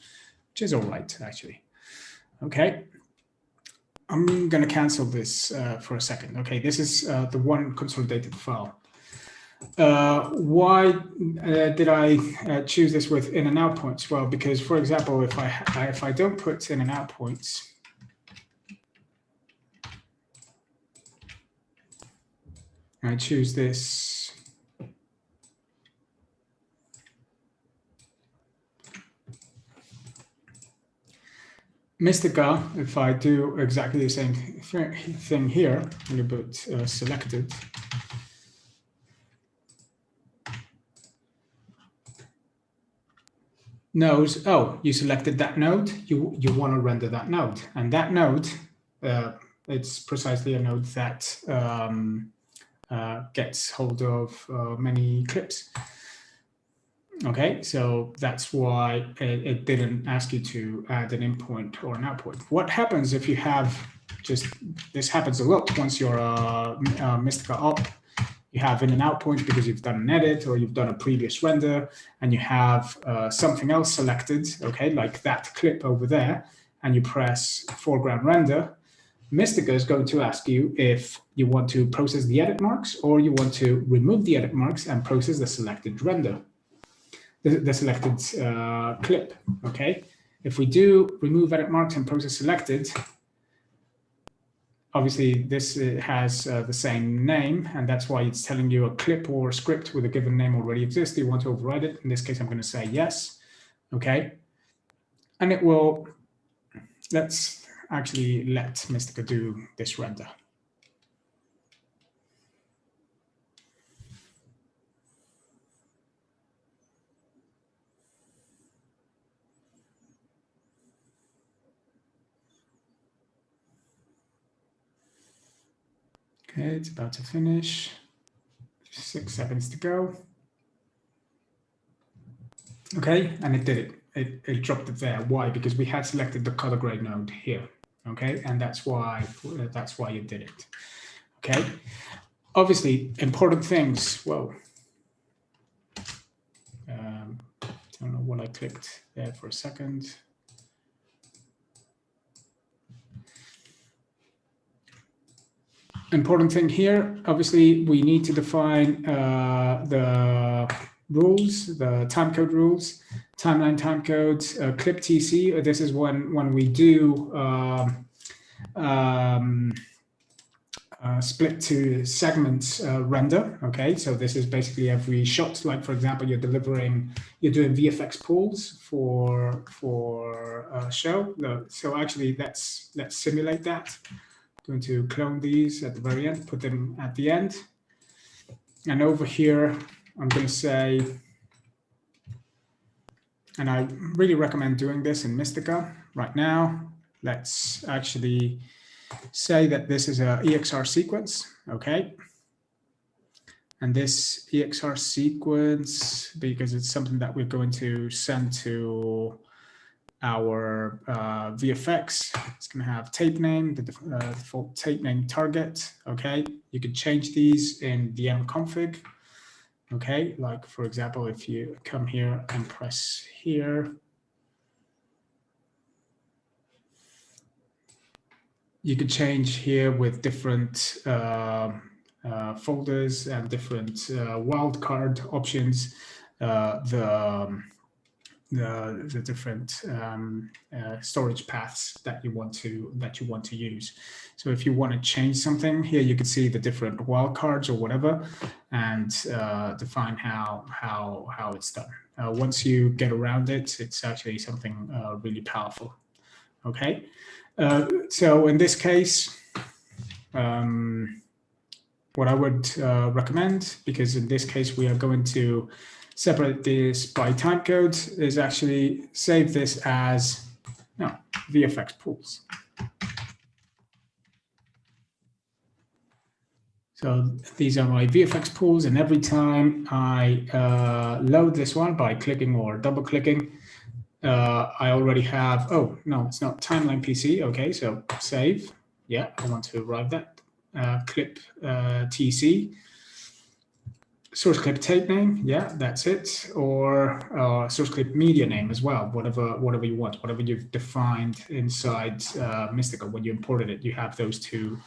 is all right actually. Okay. I'm going to cancel this for a second. Okay, this is the one consolidated file. Why did I choose this with in and out points? Well, because for example, if I don't put in and out points, I choose this. Mistika, if I do exactly the same thing here, a little bit selected. Knows, oh, you selected that node, you want to render that node. And that node, it's precisely a node that gets hold of many clips. Okay, so that's why it didn't ask you to add an in point or an out point. What happens if you have just, this happens a lot once you're Mistika up, you have in and out points because you've done an edit or you've done a previous render and you have something else selected, okay, like that clip over there, and you press foreground render. Mistika is going to ask you if you want to process the edit marks or you want to remove the edit marks and process the selected render. The selected clip, okay? If we do remove edit marks and process selected, obviously this has the same name, and that's why it's telling you a clip or script with a given name already exists. You want to override it. In this case, I'm going to say yes, okay? And it will, let's actually let Mistika do this render. Okay, it's about to finish. 6 seconds to go. Okay, and it did it. It dropped it there. Why? Because we had selected the color grade node here. Okay, and that's why it did it. Okay, obviously important things. Whoa. Don't know what I clicked there for a second. Important thing here, obviously, we need to define the rules, the timecode rules, timeline timecodes, clip TC. This is when we do split to segments render. Okay, so this is basically every shot. Like for example, you're doing VFX pools for a show. So actually, let's simulate that. Going to clone these at the very end, put them at the end. And over here, I'm going to say, and I really recommend doing this in Mistika right now. Let's actually say that this is a EXR sequence, okay? And this EXR sequence, because it's something that we're going to send to our VFX, it's going to have tape name, the default tape name target. Okay, you can change these in VM config. Okay, like for example, if you come here and press here, you could change here with different folders and different wildcard options, the different storage paths that you want to use. So if you want to change something here, you can see the different wildcards or whatever, and define how it's done. Once you get around it, it's actually something really powerful. Okay, so in this case, what I would recommend, because in this case we are going to separate this by timecode, is actually save this as VFX pools. So these are my VFX pools, and every time I load this one by clicking or double clicking, I already have, oh no, it's not timeline PC. Okay, so save. Yeah, I want to write that. Clip TC. Source clip tape name, yeah, that's it. Or source clip media name as well, whatever you want, whatever you've defined inside Mistika when you imported it. You have those two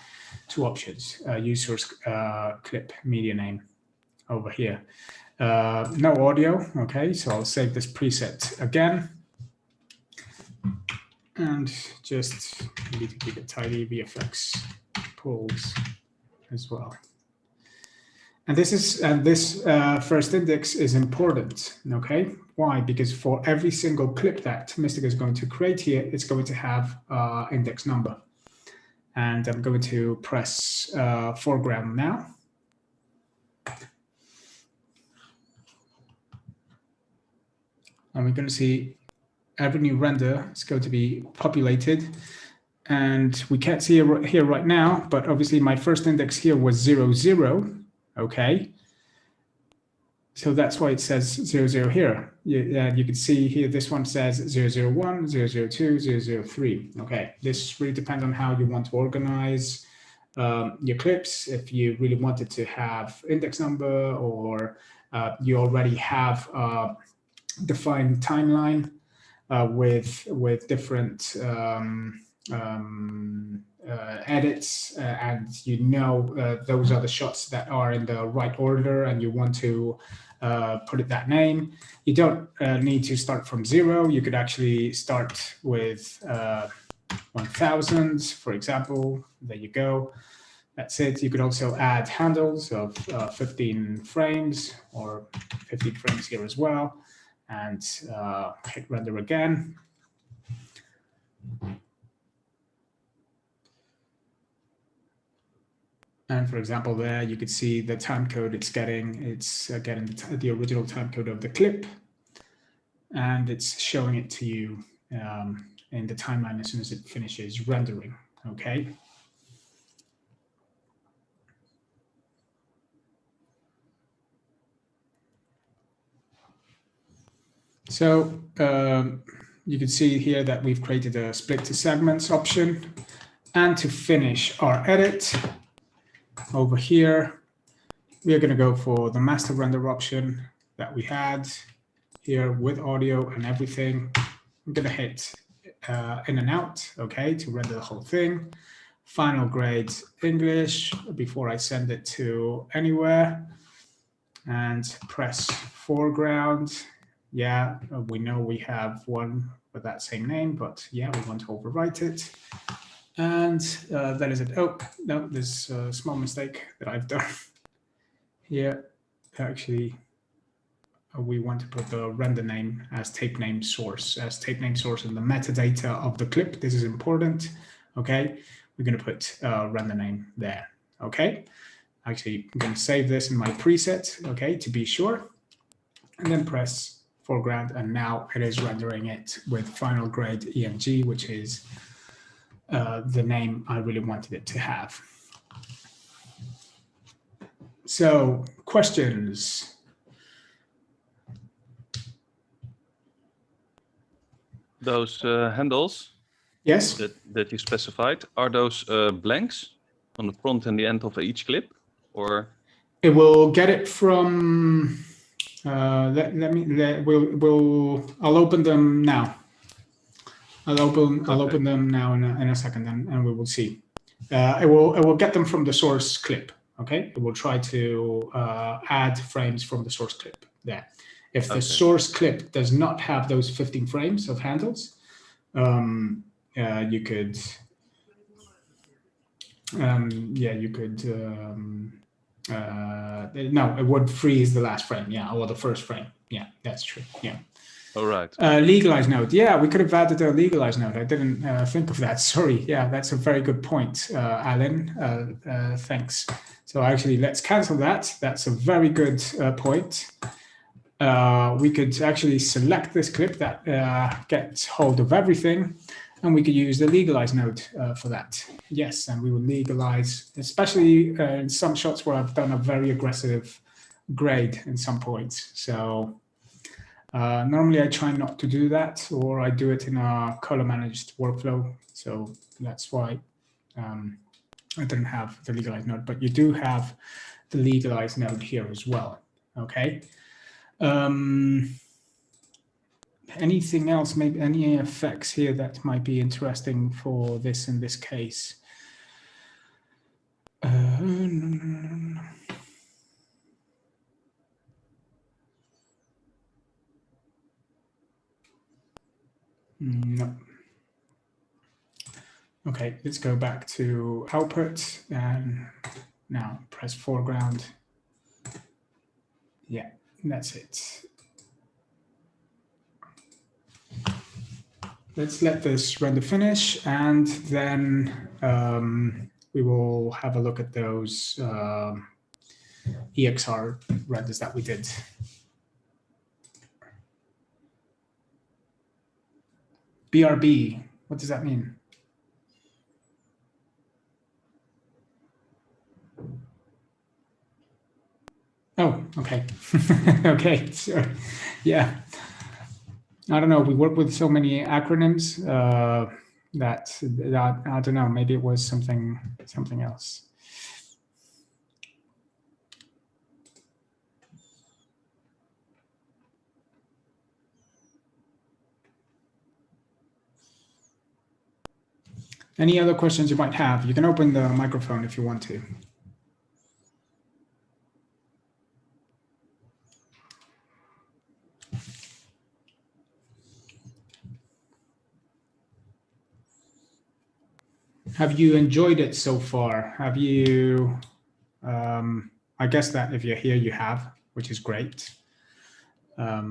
options. Use source clip media name over here. No audio, okay, so I'll save this preset again. And just need to keep it tidy, VFX pools as well. And this first index is important, okay? Why? Because for every single clip that Mistika is going to create here, it's going to have index number. And I'm going to press foreground now. And we're going to see every new render is going to be populated. And we can't see it here right now, but obviously my first index here was 0, 0. Okay, so that's why it says 00 here. You can see here, this one says 001, 002, 003. Okay, this really depends on how you want to organize your clips. If you really wanted to have index number, or you already have defined timeline with different edits, and you know those are the shots that are in the right order, and you want to put it that name. You don't need to start from 0. You could actually start with 1000, for example. There you go. That's it. You could also add handles of 15 frames or 15 frames here as well, and hit render again. And for example, there you could see the time code it's getting the original time code of the clip, and it's showing it to you in the timeline as soon as it finishes rendering. Okay. So you can see here that we've created a split to segments option, and to finish our edit, over here, we are going to go for the master render option that we had here with audio and everything. I'm going to hit in and out, okay, to render the whole thing. Final grade English before I send it to anywhere, and press foreground. Yeah, we know we have one with that same name, but yeah, we want to overwrite it. And that is it. Oh, no, there's a small mistake that I've done here. Actually, we want to put the render name as tape name source, in the metadata of the clip. This is important. Okay, we're going to put render name there. Okay, actually, I'm going to save this in my preset, okay, to be sure, and then press foreground, and now it is rendering it with final grade EMG, which is the name I really wanted it to have. So, questions? Those handles, yes, that you specified, are those blanks on the front and the end of each clip, or? It will get it from. I'll open them now. I'll open them now in a second, and we will see. It will get them from the source clip. Okay, it will try to add frames from the source clip there. If the Okay. source clip does not have those 15 frames of handles, you could, no, it would freeze the last frame, yeah, or the first frame. Yeah, that's true. Yeah. All right. Legalize node. Yeah, we could have added a legalize node. I didn't think of that. Sorry. Yeah, that's a very good point, Alan. Thanks. So actually, let's cancel that. That's a very good point. We could actually select this clip that gets hold of everything, and we could use the legalize node for that. Yes, and we will legalize, especially in some shots where I've done a very aggressive grade in some points. So normally I try not to do that, or I do it in a color managed workflow. So that's why I didn't have the legalize node, but you do have the legalize node here as well. Okay. Anything else, maybe any effects here that might be interesting for this in this case? No. Okay, let's go back to output and now press foreground. Yeah, that's it. Let's let this render finish, and then we will have a look at those EXR renders that we did. BRB, what does that mean? Oh, okay. Okay, so yeah. I don't know, we work with so many acronyms that I don't know, maybe it was something else. Any other questions you might have? You can open the microphone if you want to. Have you enjoyed it so far? Have you, I guess that if you're here, you have, which is great. I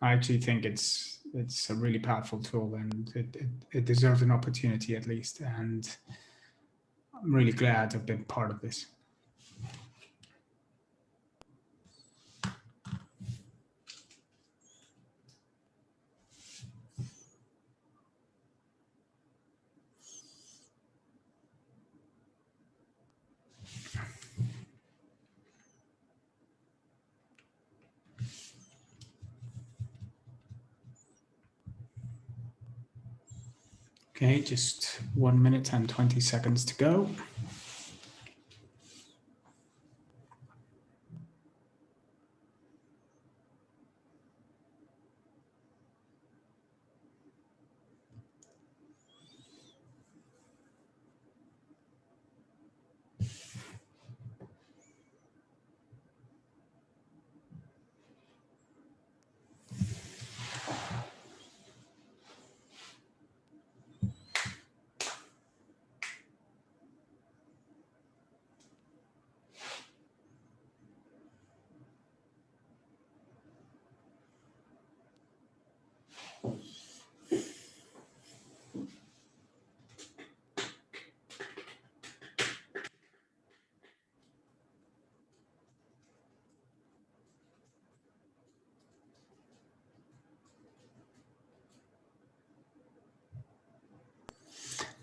actually think it's a really powerful tool, and it deserves an opportunity at least. And I'm really glad I've been part of this. Okay, just 1 minute and 20 seconds to go.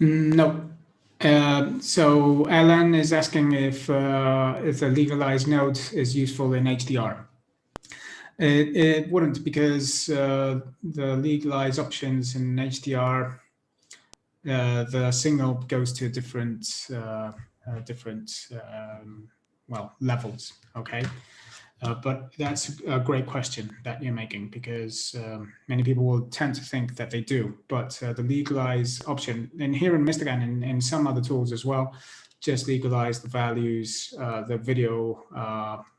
No. So Alan is asking if a legalized node is useful in HDR. It wouldn't, because the legalized options in HDR, the signal goes to different levels. Okay. But that's a great question that you're making, because many people will tend to think that they do, but the legalize option, and here in Mistika and in some other tools as well, just legalize the values, the video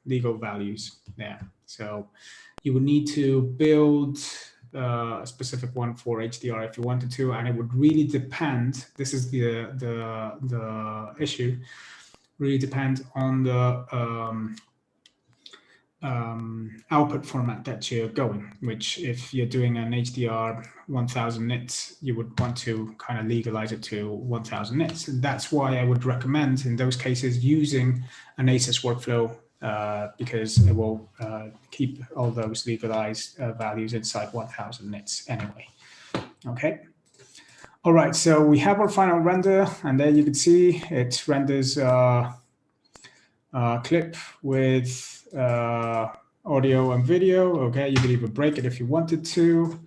legal values there. So you would need to build a specific one for HDR if you wanted to, and it would really depend. This is the issue. Really depend on the output format that you're going, which if you're doing an HDR 1000 nits, you would want to kind of legalize it to 1000 nits. And that's why I would recommend in those cases using an ACES workflow because it will keep all those legalized values inside 1000 nits anyway. Okay. All right, so we have our final render, and there you can see it renders clip with audio and video. Okay, you could even break it if you wanted to,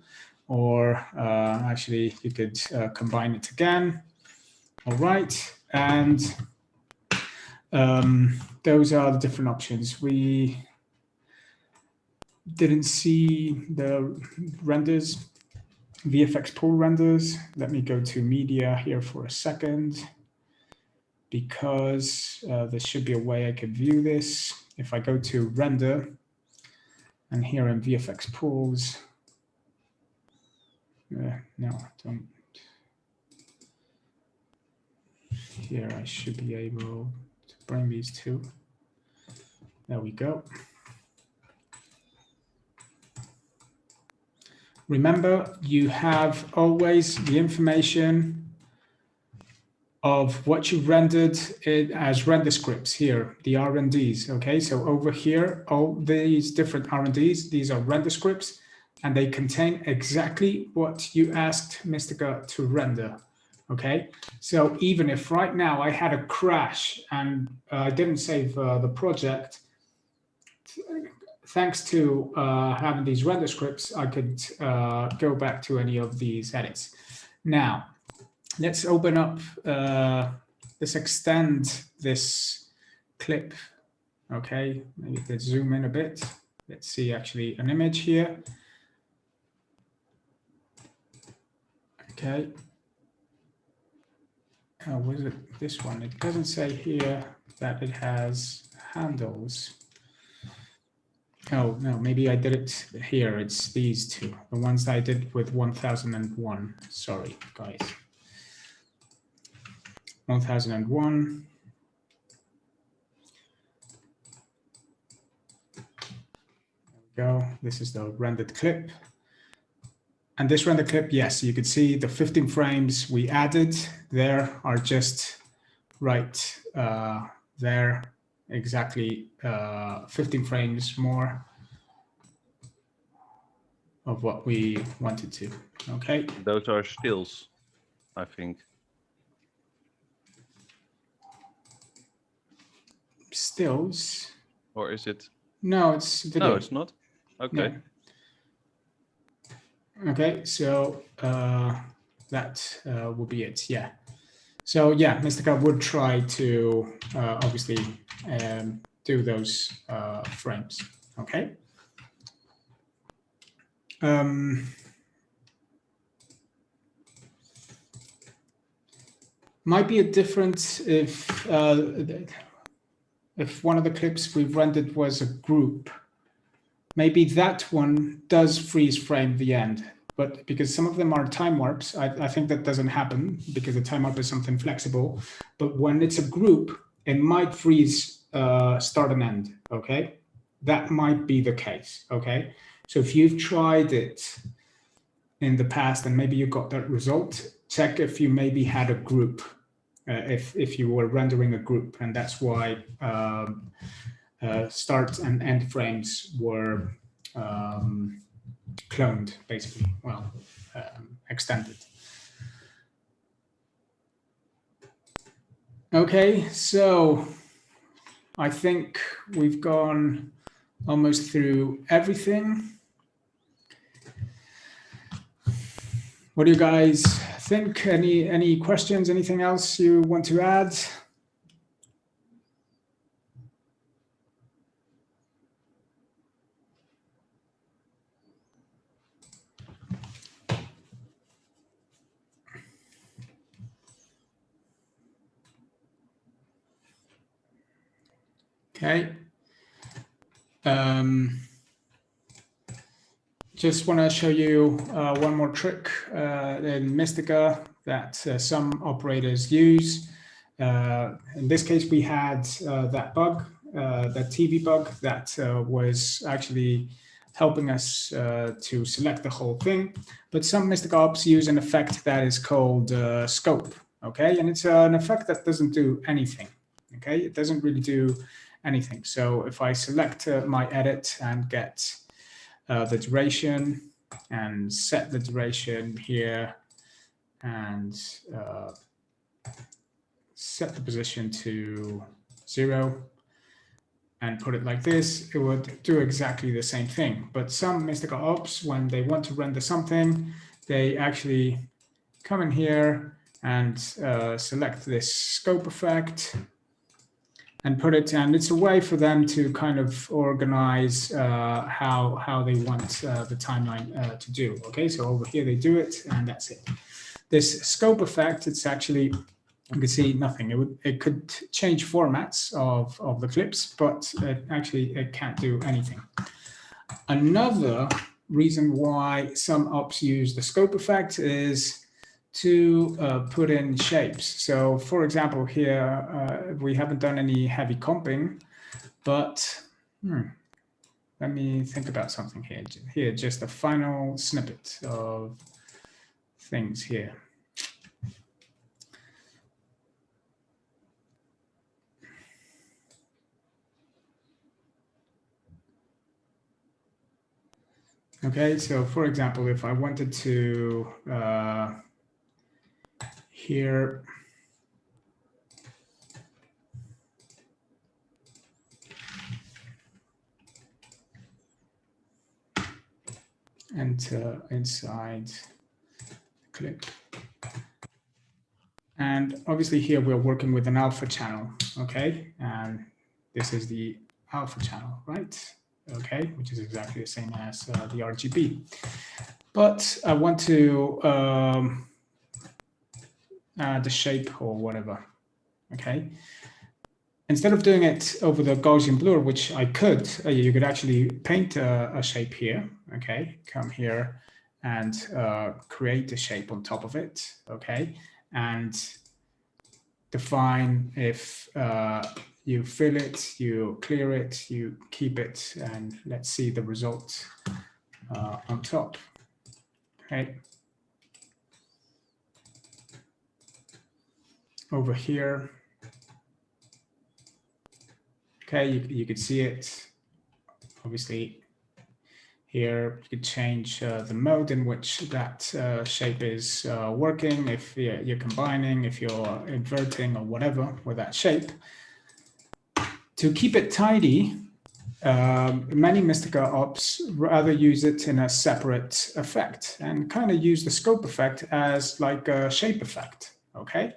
or actually you could combine it again. All right, and those are the different options. We didn't see the renders, VFX pool renders. Let me go to media here for a second, because there should be a way I could view this. If I go to render, and here in VFX pools, no, don't. Here I should be able to bring these two. There we go. Remember, you have always the information of what you rendered it as render scripts here, the R&Ds, okay? So over here, all these different R&Ds, these are render scripts, and they contain exactly what you asked Mistika to render, okay? So even if right now I had a crash and I didn't save the project, thanks to having these render scripts, I could go back to any of these edits. Now, let's open up, let's extend this clip, okay? Maybe let's zoom in a bit. Let's see actually an image here. Okay. Oh, was it this one? It doesn't say here that it has handles. Oh, no, maybe I did it here. It's these two, the ones that I did with 1001. Sorry, guys. 1001. There we go. This is the rendered clip. And this rendered clip, yes, you could see the 15 frames we added there are just right there, exactly 15 frames more of what we wanted to, okay? Those are stills, I think. Stills? Or is it? No, it's video. No, it's not. Okay. No. Okay, so that will be it, yeah. So yeah, Mistika would try to obviously do those frames, okay? Might be a difference if one of the clips we've rendered was a group. Maybe that one does freeze frame the end, but because some of them are time warps, I think that doesn't happen because the time warp is something flexible. But when it's a group, it might freeze start and end, okay? That might be the case, okay? So if you've tried it in the past and maybe you got that result, check if you maybe had a group, if you were rendering a group, and that's why start and end frames were cloned, basically, well, extended. Okay, so I think we've gone almost through everything. What do you guys think? Any questions? Anything else you want to add? Okay. Just want to show you one more trick in Mistika that some operators use. In this case, we had that bug, that TV bug that was actually helping us to select the whole thing. But some Mistika ops use an effect that is called scope. Okay, and it's an effect that doesn't do anything. Okay, it doesn't really do anything. So if I select my edit and get the duration and set the duration here and set the position to 0 and put it like this, it would do exactly the same thing. But some Mistika ops, when they want to render something, they actually come in here and select this scope effect and put it, and it's a way for them to kind of organize how they want the timeline to do. Okay, so over here they do it, and that's it. This scope effect, it's actually, you can see nothing. It could change formats of the clips, but it can't do anything. Another reason why some ops use the scope effect is to put in shapes. So for example, here, we haven't done any heavy comping, but let me think about something here. Here, just a final snippet of things here. Okay, so for example, if I wanted to here enter inside clip. And obviously here we're working with an alpha channel, okay? And this is the alpha channel, right? Okay, which is exactly the same as the RGB. But I want to the shape or whatever, okay? Instead of doing it over the Gaussian blur, which I could, you could actually paint a shape here, okay? Come here and create a shape on top of it, okay? And define if you fill it, you clear it, you keep it, and let's see the result on top, okay? Over here, okay, you could see it. Obviously, here you could change the mode in which that shape is working, if you're combining, if you're inverting or whatever with that shape. To keep it tidy, many Mistika ops rather use it in a separate effect and kind of use the scope effect as like a shape effect, okay?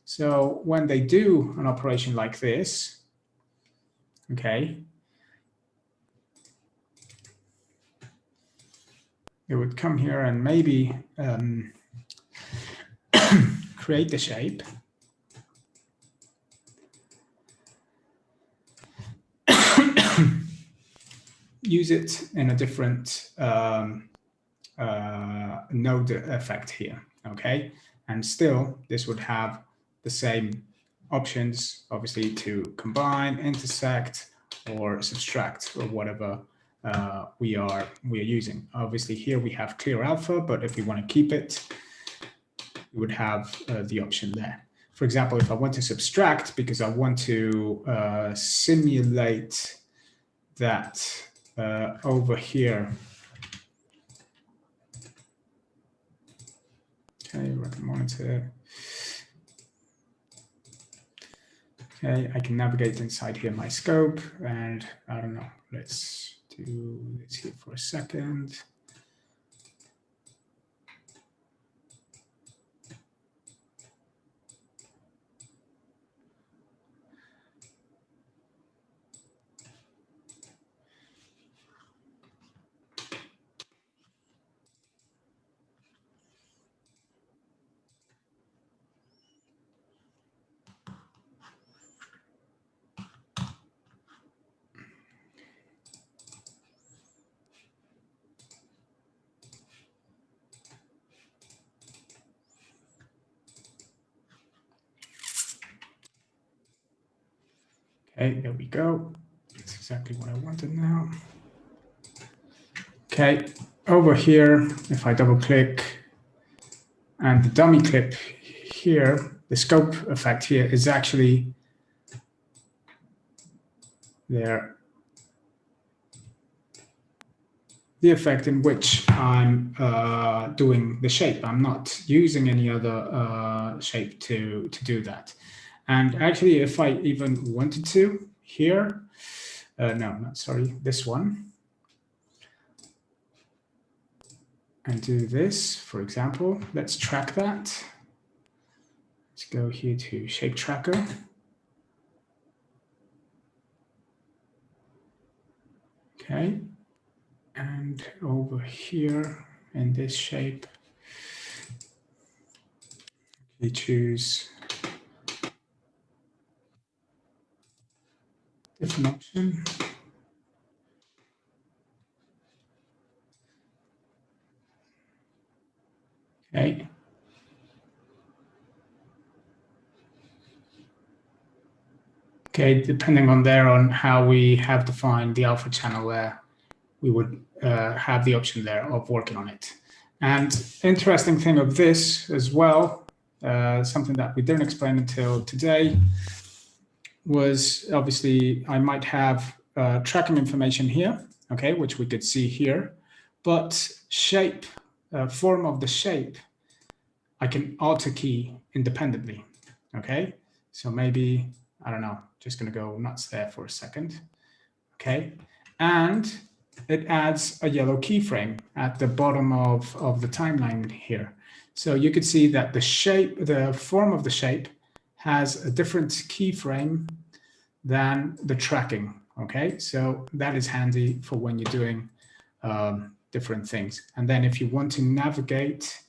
So when they do an operation like this, okay, it would come here and maybe create the shape. Use it in a different node effect here, okay? And still, this would have the same options, obviously, to combine, intersect, or subtract, or whatever we are using. Obviously, here we have clear alpha, but if we want to keep it, we would have the option there. For example, if I want to subtract because I want to simulate that over here. Okay, record monitor. Okay, I can navigate inside here my scope, and I don't know, let's do this here for a second. Okay, there we go. That's exactly what I wanted now. Okay, over here, if I double click and the dummy clip here, the scope effect here is actually there. The effect in which I'm doing the shape. I'm not using any other shape to do that. And actually, if I even wanted to here, no, not sorry, this one, and do this, for example, let's track that. Let's go here to shape tracker. Okay, and over here in this shape, we choose different option. Okay. Okay, depending on there on how we have defined the alpha channel there, we would have the option there of working on it. And interesting thing of this as well, something that we didn't explain until today, was obviously I might have tracking information here, okay, which we could see here, but shape, form of the shape, I can alter key independently, okay? So maybe, I don't know, just gonna go nuts there for a second, okay? And it adds a yellow keyframe at the bottom of the timeline here. So you could see that the shape, the form of the shape has a different keyframe than the tracking, okay? So that is handy for when you're doing different things. And then if you want to navigate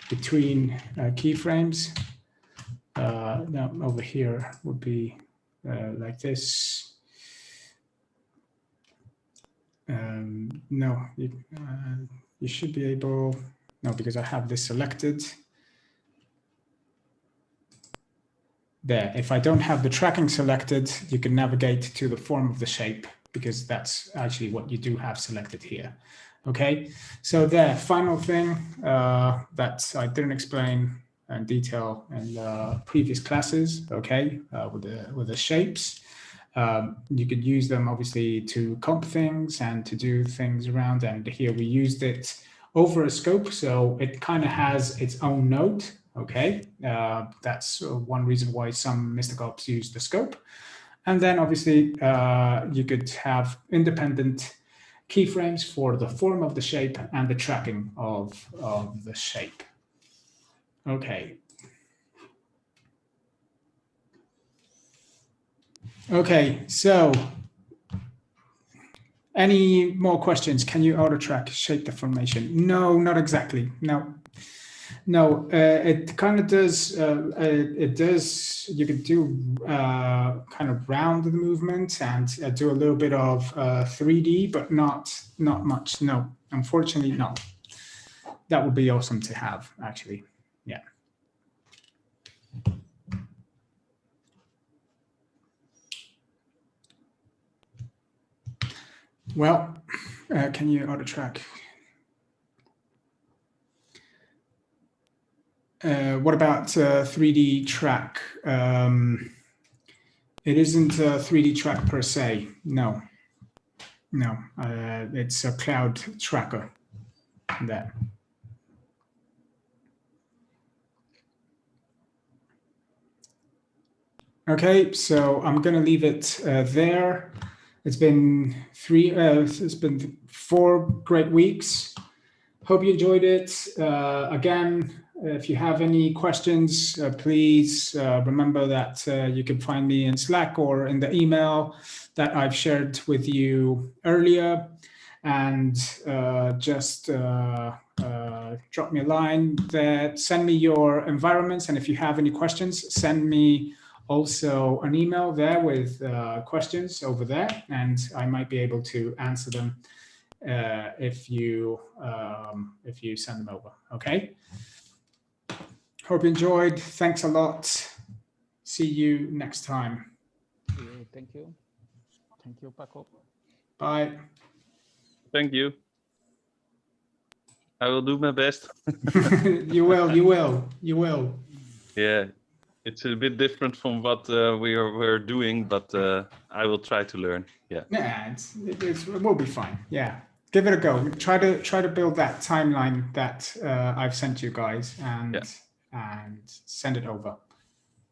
between keyframes, now over here would be like this. No, you should be able, no, because I have this selected. There, if I don't have the tracking selected, you can navigate to the form of the shape because that's actually what you do have selected here. Okay, so there, final thing that I didn't explain in detail in previous classes, okay, with the shapes. You could use them obviously to comp things and to do things around, and here we used it over a scope, so it kind of has its own node, okay? That's one reason why some Mistika ops use the scope. And then obviously you could have independent keyframes for the form of the shape and the tracking of the shape. Okay. Okay, so any more questions? Can you auto track shape deformation? No, not exactly. No. No, it kind of does. It does. You could do kind of round the movement and do a little bit of 3D, but not much. No, unfortunately, no. That would be awesome to have, actually. Yeah. Well, can you auto track? What about 3D track? It isn't a 3D track per se. No, no. It's a cloud tracker. There. Okay, so I'm going to leave it there. It's been it's been 4 great weeks. Hope you enjoyed it. Again, if you have any questions, please remember that you can find me in Slack or in the email that I've shared with you earlier. And just drop me a line there, send me your environments. And if you have any questions, send me also an email there with questions over there, and I might be able to answer them if you send them over. Okay. Hope you enjoyed. Thanks a lot. See you next time. Okay, thank you. Thank you, Paco. Bye. Thank you. I will do my best. You will. Yeah, it's a bit different from what we're doing, but I will try to learn. Yeah. Yeah, it will be fine. Yeah, give it a go. Try to build that timeline that I've sent you guys, and send it over.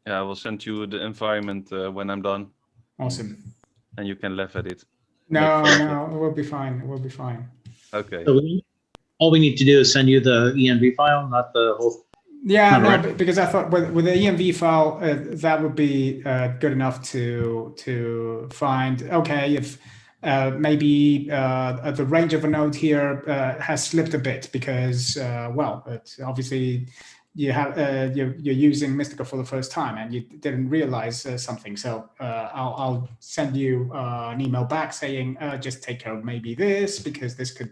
Yeah, I will send you the environment when I'm done. Awesome. And you can laugh at it. No, it will be fine. It will be fine. Okay. So all we need to do is send you the env file, not the whole. Yeah, Not no, right. because I thought with the env file that would be good enough to find. Okay, if maybe the range of a node here has slipped a bit because well, it's obviously you have you're using Mistika for the first time and you didn't realize something. So I'll send you an email back saying just take care of maybe this because this could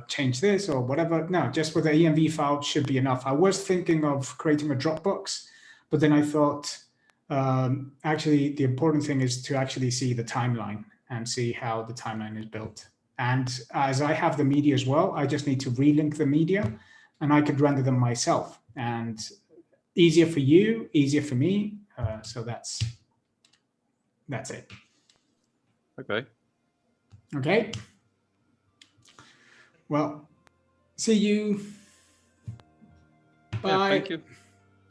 change this or whatever. No, just with the env file should be enough. I was thinking of creating a Dropbox, but then I thought actually the important thing is to actually see the timeline and see how the timeline is built. And as I have the media as well, I just need to relink the media and I could render them myself. And easier for you, easier for me. So that's it. Okay. Okay. Well, see you. Bye. Yeah, thank you.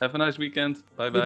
Have a nice weekend. Bye bye.